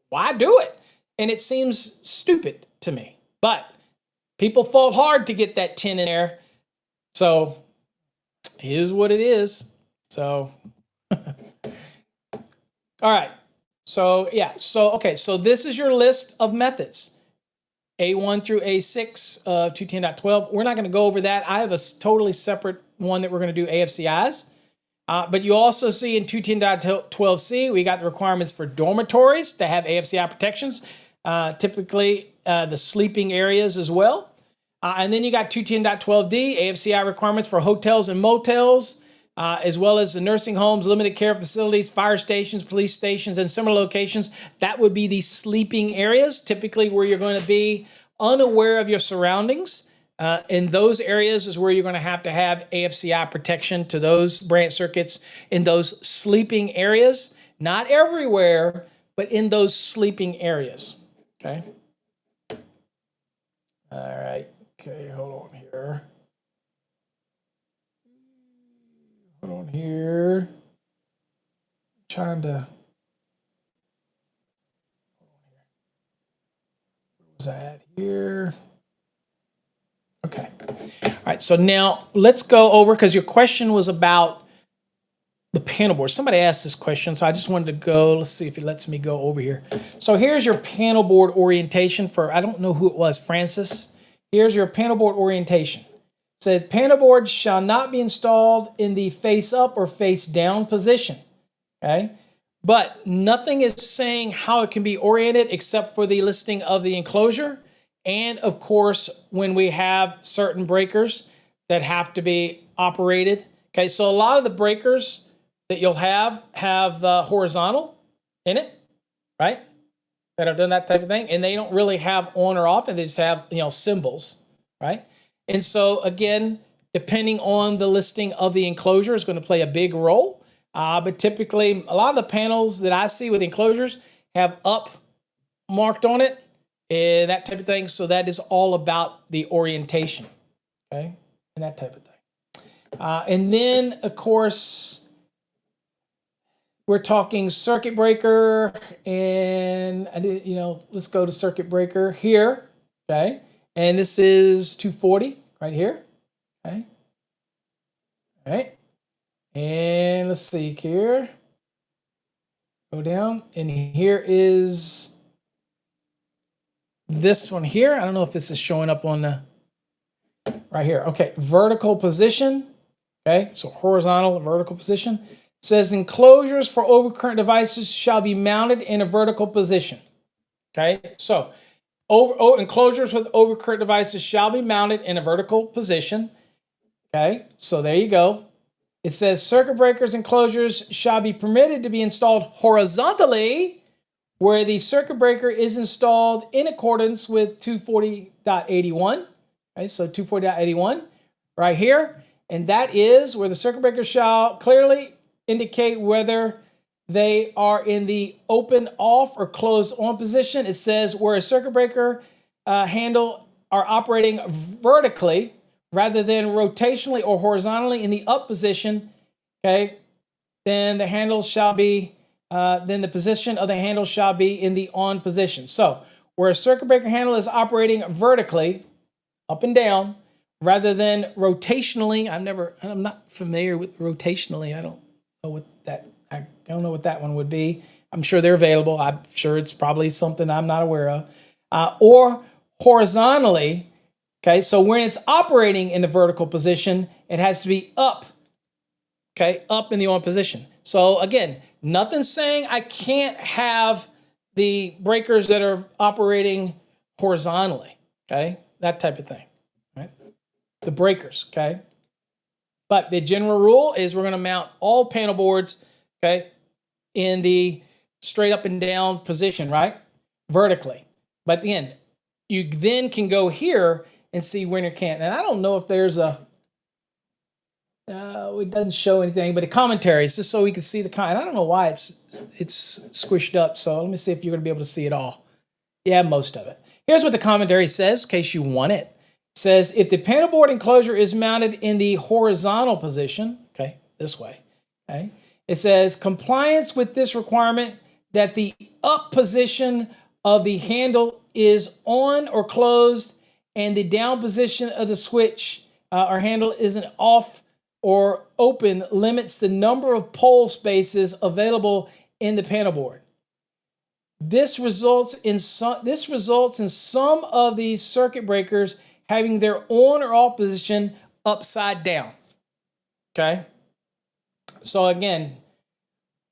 why do it? And it seems stupid to me. But people fought hard to get that 10 in there. So here's what it is. So, all right. So, yeah. So, okay. So this is your list of methods. A1 through A6 of 210.12. We're not going to go over that. I have a totally separate one that we're going to do AFCIs. But you also see in 210.12c, we got the requirements for dormitories to have AFCI protections, typically the sleeping areas as well. And then you got 210.12d, AFCI requirements for hotels and motels. as well as the nursing homes, limited care facilities, fire stations, police stations, and similar locations. That would be the sleeping areas, typically where you're going to be unaware of your surroundings. In those areas is where you're going to have AFCI protection to those branch circuits in those sleeping areas. Not everywhere, but in those sleeping areas. Okay. All right. Okay, hold on here. Hold on here. Trying to. Where was I at here? Okay. All right. So now let's go over, because your question was about the panel board. Somebody asked this question, so I just wanted to go. Let's see if it lets me go over here. So here's your panel board orientation for, I don't know who it was, Francis. Here's your panel board orientation. It said panel board shall not be installed in the face up or face down position. Okay. But nothing is saying how it can be oriented except for the listing of the enclosure. And of course, when we have certain breakers that have to be operated. Okay. So a lot of the breakers that you'll have horizontal in it, right? That have done that type of thing, and they don't really have on or off, and they just have symbols, right? And so again, depending on the listing of the enclosure is going to play a big role. But typically, a lot of the panels that I see with enclosures have up marked on it, and that type of thing. So that is all about the orientation, okay, and that type of thing. And then, of course, we're talking circuit breaker, and let's go to circuit breaker here, okay? And this is 240 right here, okay? All right, and let's see here. Go down, and here is this one here. I don't know if this is showing up on the right here. Okay, vertical position. Okay, so horizontal, vertical position. It says enclosures for overcurrent devices shall be mounted in a vertical position. Okay, so enclosures with overcurrent devices shall be mounted in a vertical position. Okay, so there you go. It says circuit breakers enclosures shall be permitted to be installed horizontally where the circuit breaker is installed in accordance with 240.81. Okay, so 240.81 right here. And that is where the circuit breaker shall clearly indicate whether they are in the open off or closed on position. It says where a circuit breaker handle are operating vertically rather than rotationally or horizontally in the up position, okay, then the handle shall be, then the position of the handle shall be in the on position. So where a circuit breaker handle is operating vertically, up and down, rather than rotationally. I'm not familiar with rotationally. I don't know what that one would be. I'm sure they're available. I'm sure it's probably something I'm not aware of. Or horizontally, okay, so when it's operating in the vertical position, it has to be up, okay, up in the on position. So again, nothing's saying I can't have the breakers that are operating horizontally, okay, that type of thing, right? The breakers, okay? But the general rule is we're going to mount all panel boards, okay, in the straight up and down position, right? Vertically. But again, you then can go here and see when you can't. And I don't know if there's it doesn't show anything, but a commentary is just so we can see the kind. I don't know why it's squished up. So let me see if you're going to be able to see it all. Yeah, most of it. Here's what the commentary says, in case you want it. It says, if the panel board enclosure is mounted in the horizontal position, okay, this way, okay, it says compliance with this requirement that the up position of the handle is on or closed and the down position of the switch or handle isn't off or open limits the number of pole spaces available in the panel board. This results in some of these circuit breakers having their on or off position upside down. Okay? So again,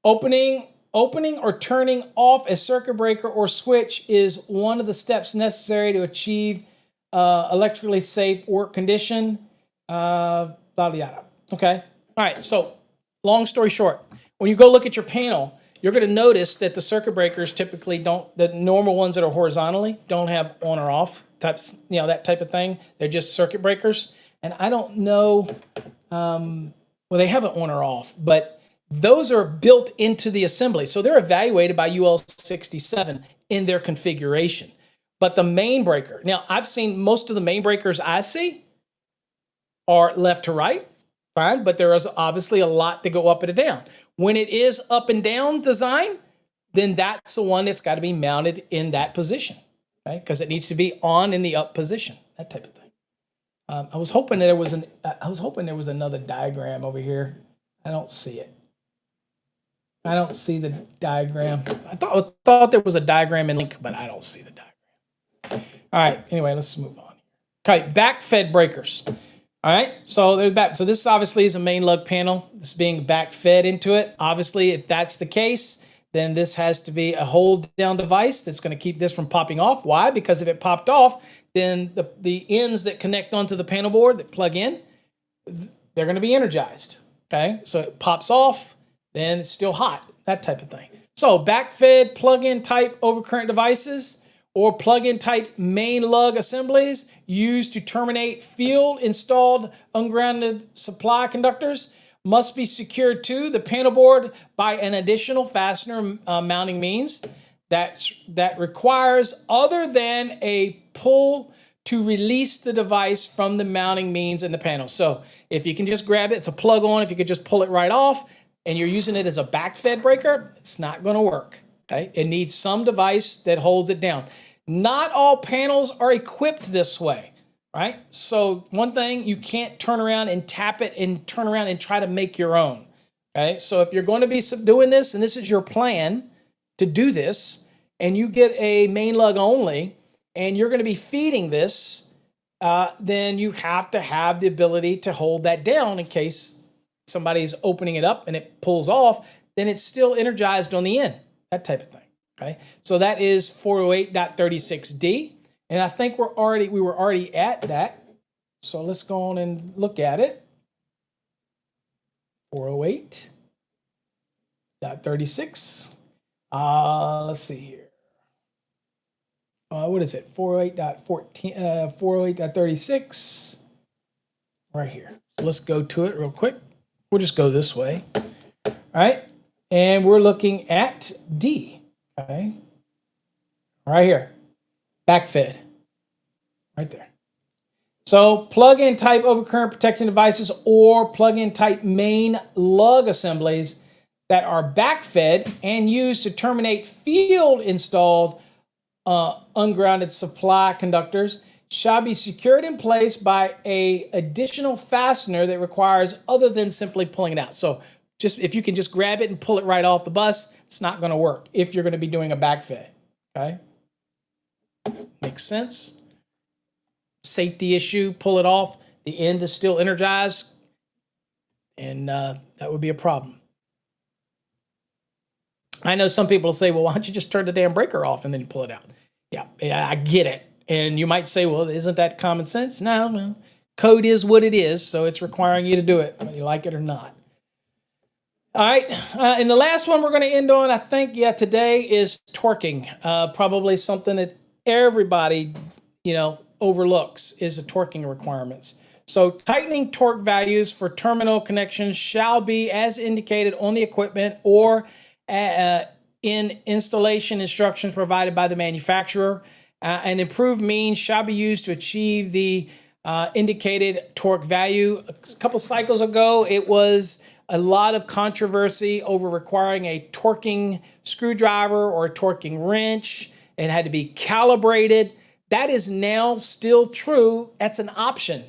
opening or turning off a circuit breaker or switch is one of the steps necessary to achieve electrically safe work condition. Yada yada. Okay? All right, so long story short, when you go look at your panel, you're going to notice that the circuit breakers typically don't, the normal ones that are horizontally don't have on or off types, that type of thing. They're just circuit breakers. And I don't know, well, they have an on or off, but those are built into the assembly. So they're evaluated by UL 67 in their configuration. But the main breaker, now I've seen most of the main breakers I see are left to right, fine, but there is obviously a lot that go up and down. When it is up and down design, then that's the one that's got to be mounted in that position, okay? Because it needs to be on in the up position, that type of thing. I was hoping there was another diagram over here. I don't see it. I don't see the diagram. I thought there was a diagram in Link, but I don't see the diagram. All right. Anyway, let's move on. Okay, back-fed breakers. All right, so they're back. So this obviously is a main lug panel. This is being back-fed into it. Obviously, if that's the case, then this has to be a hold-down device that's going to keep this from popping off. Why? Because if it popped off, then the ends that connect onto the panel board that plug in, they're going to be energized. Okay, so it pops off, then it's still hot, that type of thing. So back-fed plug-in type overcurrent devices or plug-in type main lug assemblies used to terminate field-installed ungrounded supply conductors must be secured to the panel board by an additional fastener mounting means that requires other than a pull to release the device from the mounting means in the panel. So if you can just grab it, it's a plug on. If you could just pull it right off and you're using it as a back-fed breaker, it's not going to work. Okay? It needs some device that holds it down. Not all panels are equipped this way, right? So one thing, you can't turn around and tap it and turn around and try to make your own. Okay, so if you're going to be doing this and this is your plan to do this, and you get a main lug only, and you're going to be feeding this, then you have to have the ability to hold that down in case somebody's opening it up and it pulls off, then it's still energized on the end, that type of thing. Okay, so that is 408.36D, and I think we were already at that. So let's go on and look at it. 408.36. Let's see here. What is it? 408.14. 408.36. Right here. So let's go to it real quick. We'll just go this way. All right, and we're looking at D. Okay, right here, back-fed, right there. So plug-in type overcurrent protecting devices or plug-in type main lug assemblies that are back-fed and used to terminate field-installed ungrounded supply conductors shall be secured in place by a additional fastener that requires other than simply pulling it out. So just if you can just grab it and pull it right off the bus, it's not going to work if you're going to be doing a back-fed. Okay, makes sense. Safety issue, pull it off. The end is still energized, and that would be a problem. I know some people say, well, why don't you just turn the damn breaker off and then pull it out? Yeah, I get it. And you might say, well, isn't that common sense? No. Code is what it is, so it's requiring you to do it, whether you like it or not. All right, and the last one we're going to end on, I think, today is torquing. Probably something that everybody, overlooks is the torquing requirements. So tightening torque values for terminal connections shall be as indicated on the equipment or in installation instructions provided by the manufacturer. An improved means shall be used to achieve the indicated torque value. A couple cycles ago, it was a lot of controversy over requiring a torquing screwdriver or a torquing wrench. It had to be calibrated. That is now still true. That's an option,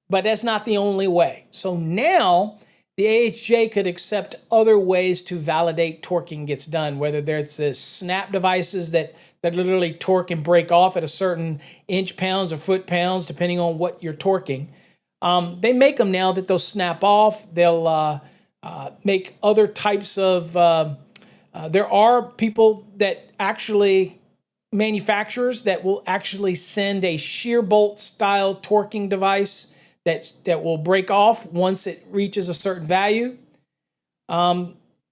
but that's not the only way. So now the AHJ could accept other ways to validate torquing gets done, whether there's snap devices that literally torque and break off at a certain inch pounds or foot pounds, depending on what you're torquing. They make them now that they'll snap off. They'll make other types of, there are people that actually, manufacturers that will actually send a shear bolt style torquing device that will break off once it reaches a certain value.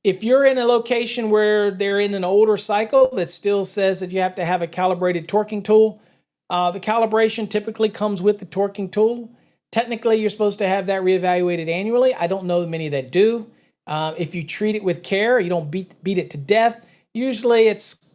If you're in a location where they're in an older cycle that still says that you have to have a calibrated torquing tool, the calibration typically comes with the torquing tool. Technically, you're supposed to have that reevaluated annually. I don't know many that do. If you treat it with care, you don't beat it to death. Usually, it's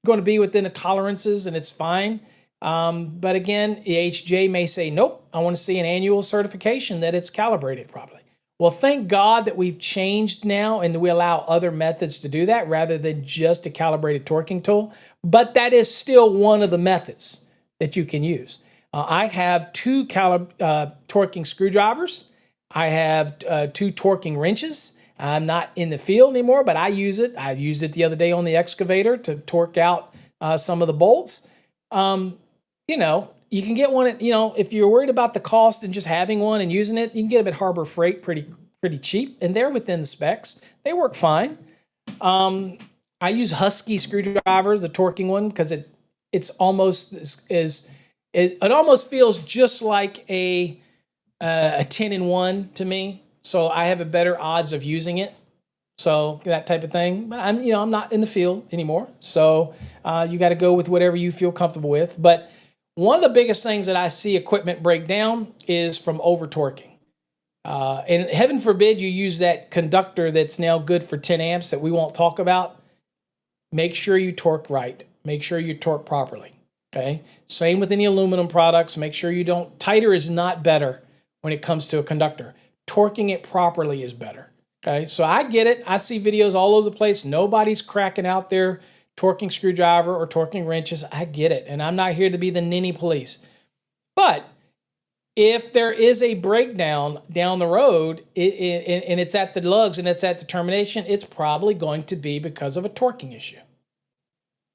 going to be within the tolerances and it's fine. But again, the AHJ may say, nope, I want to see an annual certification that it's calibrated properly. Well, thank God that we've changed now and we allow other methods to do that rather than just a calibrated torquing tool. But that is still one of the methods that you can use. I have two torquing screwdrivers. I have two torquing wrenches. I'm not in the field anymore, but I use it. I used it the other day on the excavator to torque out some of the bolts. You can get one, if you're worried about the cost and just having one and using it, you can get them at Harbor Freight pretty cheap, and they're within the specs. They work fine. I use Husky screwdrivers, the torquing one, because it's almost it almost feels just like a 10-in-1 to me. So I have a better odds of using it. So that type of thing. But I'm not in the field anymore. So you got to go with whatever you feel comfortable with. But one of the biggest things that I see equipment break down is from over torquing. And heaven forbid you use that conductor that's now good for 10 amps that we won't talk about. Make sure you torque right. Make sure you torque properly. Okay. Same with any aluminum products. Make sure you don't. Tighter is not better when it comes to a conductor. Torquing it properly is better. Okay. So I get it. I see videos all over the place. Nobody's cracking out their torquing screwdriver or torquing wrenches. I get it. And I'm not here to be the ninny police. But if there is a breakdown down the road and it's at the lugs and it's at the termination, it's probably going to be because of a torquing issue.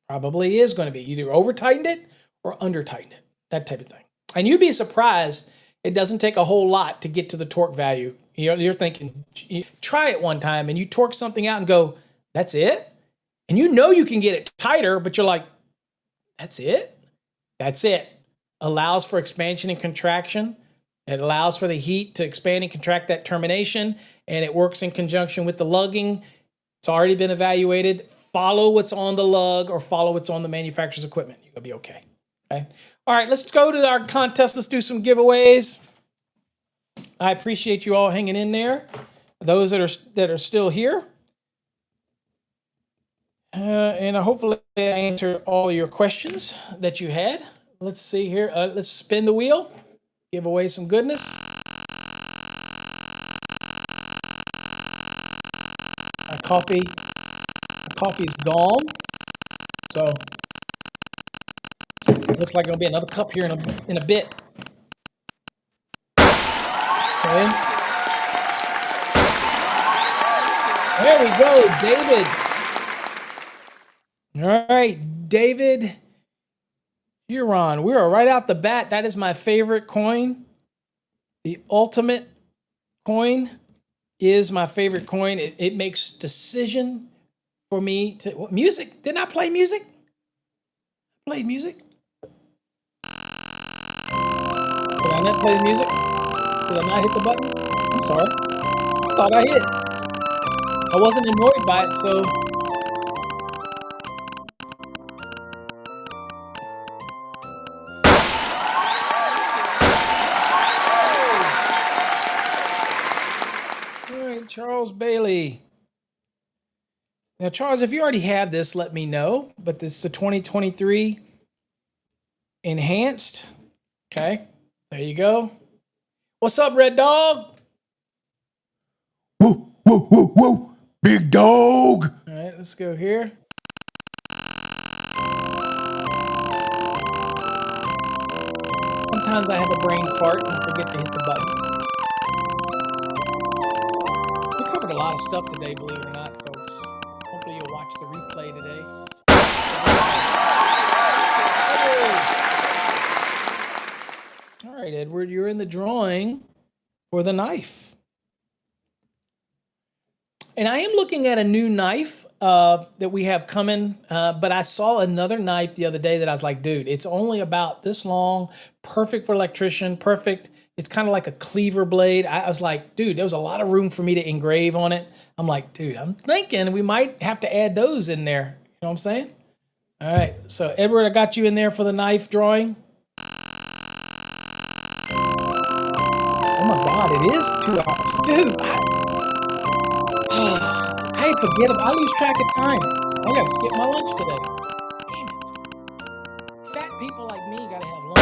Probably is going to be either over tightened it or under tightened it, that type of thing. And you'd be surprised, it doesn't take a whole lot to get to the torque value. You're thinking, try it one time and you torque something out and go, that's it? And you can get it tighter, but you're like, that's it? That's it. Allows for expansion and contraction. It allows for the heat to expand and contract that termination, and it works in conjunction with the lugging. It's already been evaluated. Follow what's on the lug or follow what's on the manufacturer's equipment. You're going to be okay. Okay. All right, let's go to our contest. Let's do some giveaways. I appreciate you all hanging in there. Those that are still here. And hopefully I answered all your questions that you had. Let's see here. Let's spin the wheel. Give away some goodness. My coffee's gone. So it looks like there'll be another cup here in a bit. Okay. There we go, David. All right, David Huron. We are right out the bat. That is my favorite coin. The ultimate coin is my favorite coin. It makes decision for me to what music. Didn't I play music? I played music. Did I not play the music? Did I not hit the button? I'm sorry. I thought I hit. I wasn't annoyed by it, so. All right, Charles Bailey. Now, Charles, if you already have this, let me know. But this is the 2023 Enhanced. Okay, there you go. What's up, Red Dog? Woo, woo, woo, woo. Big dog. All right, let's go here. Sometimes I have a brain fart and forget to hit the button. We covered a lot of stuff today, believe it or not, folks. Hopefully you'll watch the replay today. All right, Edward, you're in the drawing for the knife. And I am looking at a new knife that we have coming, but I saw another knife the other day that I was like, dude, it's only about this long, perfect for electrician, perfect. It's kind of like a cleaver blade. I was like, dude, there was a lot of room for me to engrave on it. I'm like, dude, I'm thinking we might have to add those in there. You know what I'm saying? All right, so Edward, I got you in there for the knife drawing. Oh my God, it is 2 hours. Dude, I forget, I lose track of time. I gotta skip my lunch today. Damn it. Fat people like me gotta have lunch.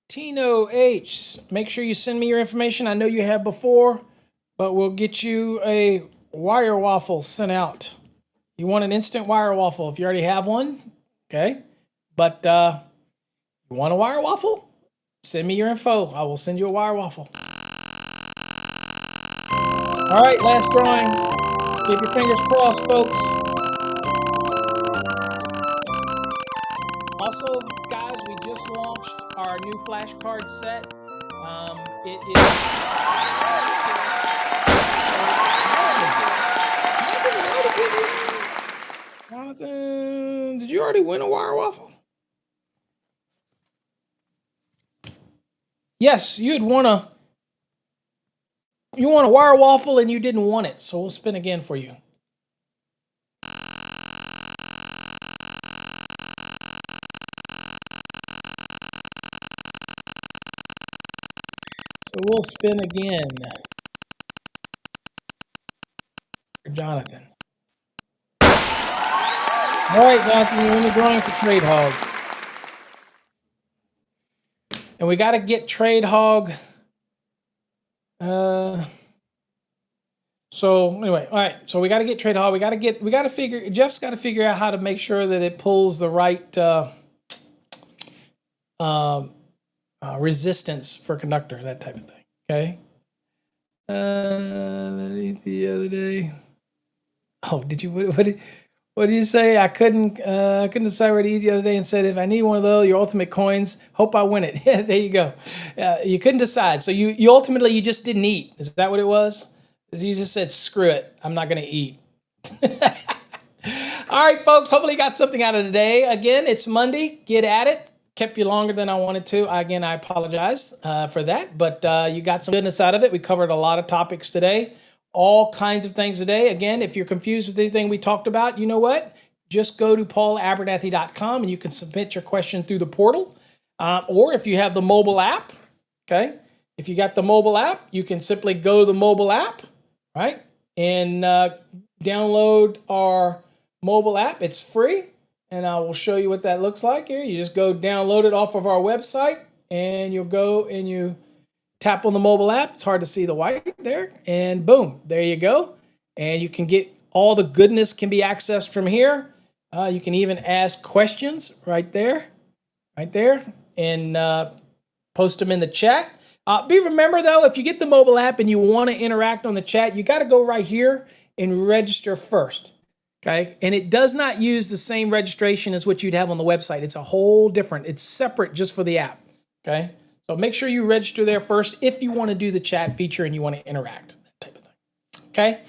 Tino H, make sure you send me your information. I know you have before, but we'll get you a wire waffle sent out. You want an instant wire waffle if you already have one, okay? But you want a wire waffle? Send me your info. I will send you a wire waffle. All right, last drawing. Keep your fingers crossed, folks. Also, guys, we just launched our new flashcard set. It is. Jonathan, did you already win a wire waffle? Yes, you had won a. You won a wire waffle and you didn't want it, so we'll spin again for you. So we'll spin again for Jonathan. All right, Jonathan, you're in the drawing for Trade Hog. And we got to get Trade Hog. So anyway, all right. So we got to get Trade Hog. We got to figure. Jeff's got to figure out how to make sure that it pulls the right resistance for conductor, that type of thing. Okay. The other day. Oh, did you? What did you say? I couldn't decide where to eat the other day and said, if I need one of those, your ultimate coins, hope I win it. Yeah, there you go. You couldn't decide. So you ultimately, you just didn't eat. Is that what it was? You just said, screw it. I'm not going to eat. All right, folks. Hopefully you got something out of today. Again, it's Monday. Get at it. Kept you longer than I wanted to. Again, I apologize for that. But you got some goodness out of it. We covered a lot of topics today. All kinds of things today. Again, if you're confused with anything we talked about, you know what? Just go to paulabernathy.com and you can submit your question through the portal. Or if you have the mobile app, okay? If you got the mobile app, you can simply go to the mobile app, right? And download our mobile app. It's free. And I will show you what that looks like here. You just go download it off of our website and you'll go and you tap on the mobile app. It's hard to see the white there. And boom, there you go. And you can get all the goodness can be accessed from here. You can even ask questions right there, and post them in the chat. Remember though, if you get the mobile app and you want to interact on the chat, you got to go right here and register first. Okay. And it does not use the same registration as what you'd have on the website. It's a whole different, it's separate just for the app. Okay. So make sure you register there first if you want to do the chat feature and you want to interact, that type of thing. Okay.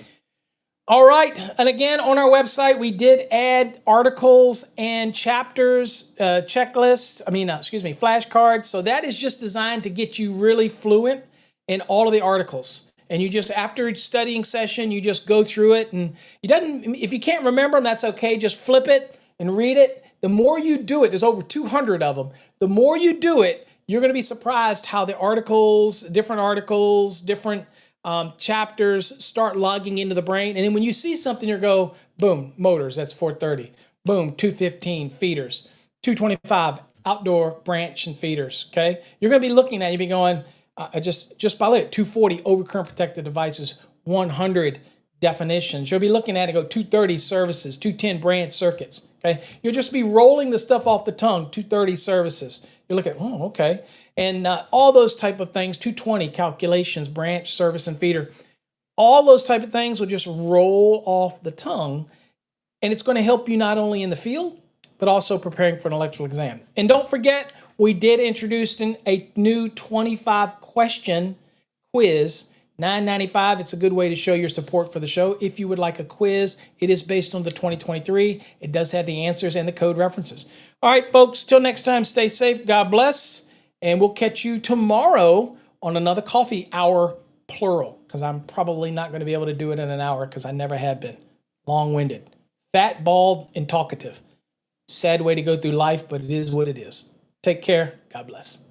All right. And again, on our website, we did add articles and chapters, checklists, flashcards. So that is just designed to get you really fluent in all of the articles. And you just, after each studying session, you just go through it. And if you can't remember them, that's okay. Just flip it and read it. The more you do it, there's over 200 of them. The more you do it, you're going to be surprised how the different chapters start logging into the brain. And then when you see something, you go, boom, motors, that's 430. Boom, 215, feeders. 225, outdoor branch and feeders, okay? You're going to be looking at it, you'll be going, just by looking at 240, overcurrent protected devices, 100 definitions. You'll be looking at it, go 230 services, 210 branch circuits, okay? You'll just be rolling the stuff off the tongue, 230 services. You look at, oh, okay. And all those type of things, 220 calculations, branch, service, and feeder. All those type of things will just roll off the tongue. And it's going to help you not only in the field, but also preparing for an electrical exam. And don't forget, we did introduce a new 25-question quiz $9.95. It's a good way to show your support for the show. If you would like a quiz, it is based on the 2023. It does have the answers and the code references. All right, folks, till next time, stay safe. God bless. And we'll catch you tomorrow on another coffee hour, plural, because I'm probably not going to be able to do it in an hour because I never have been. Long-winded, fat, bald, and talkative. Sad way to go through life, but it is what it is. Take care. God bless.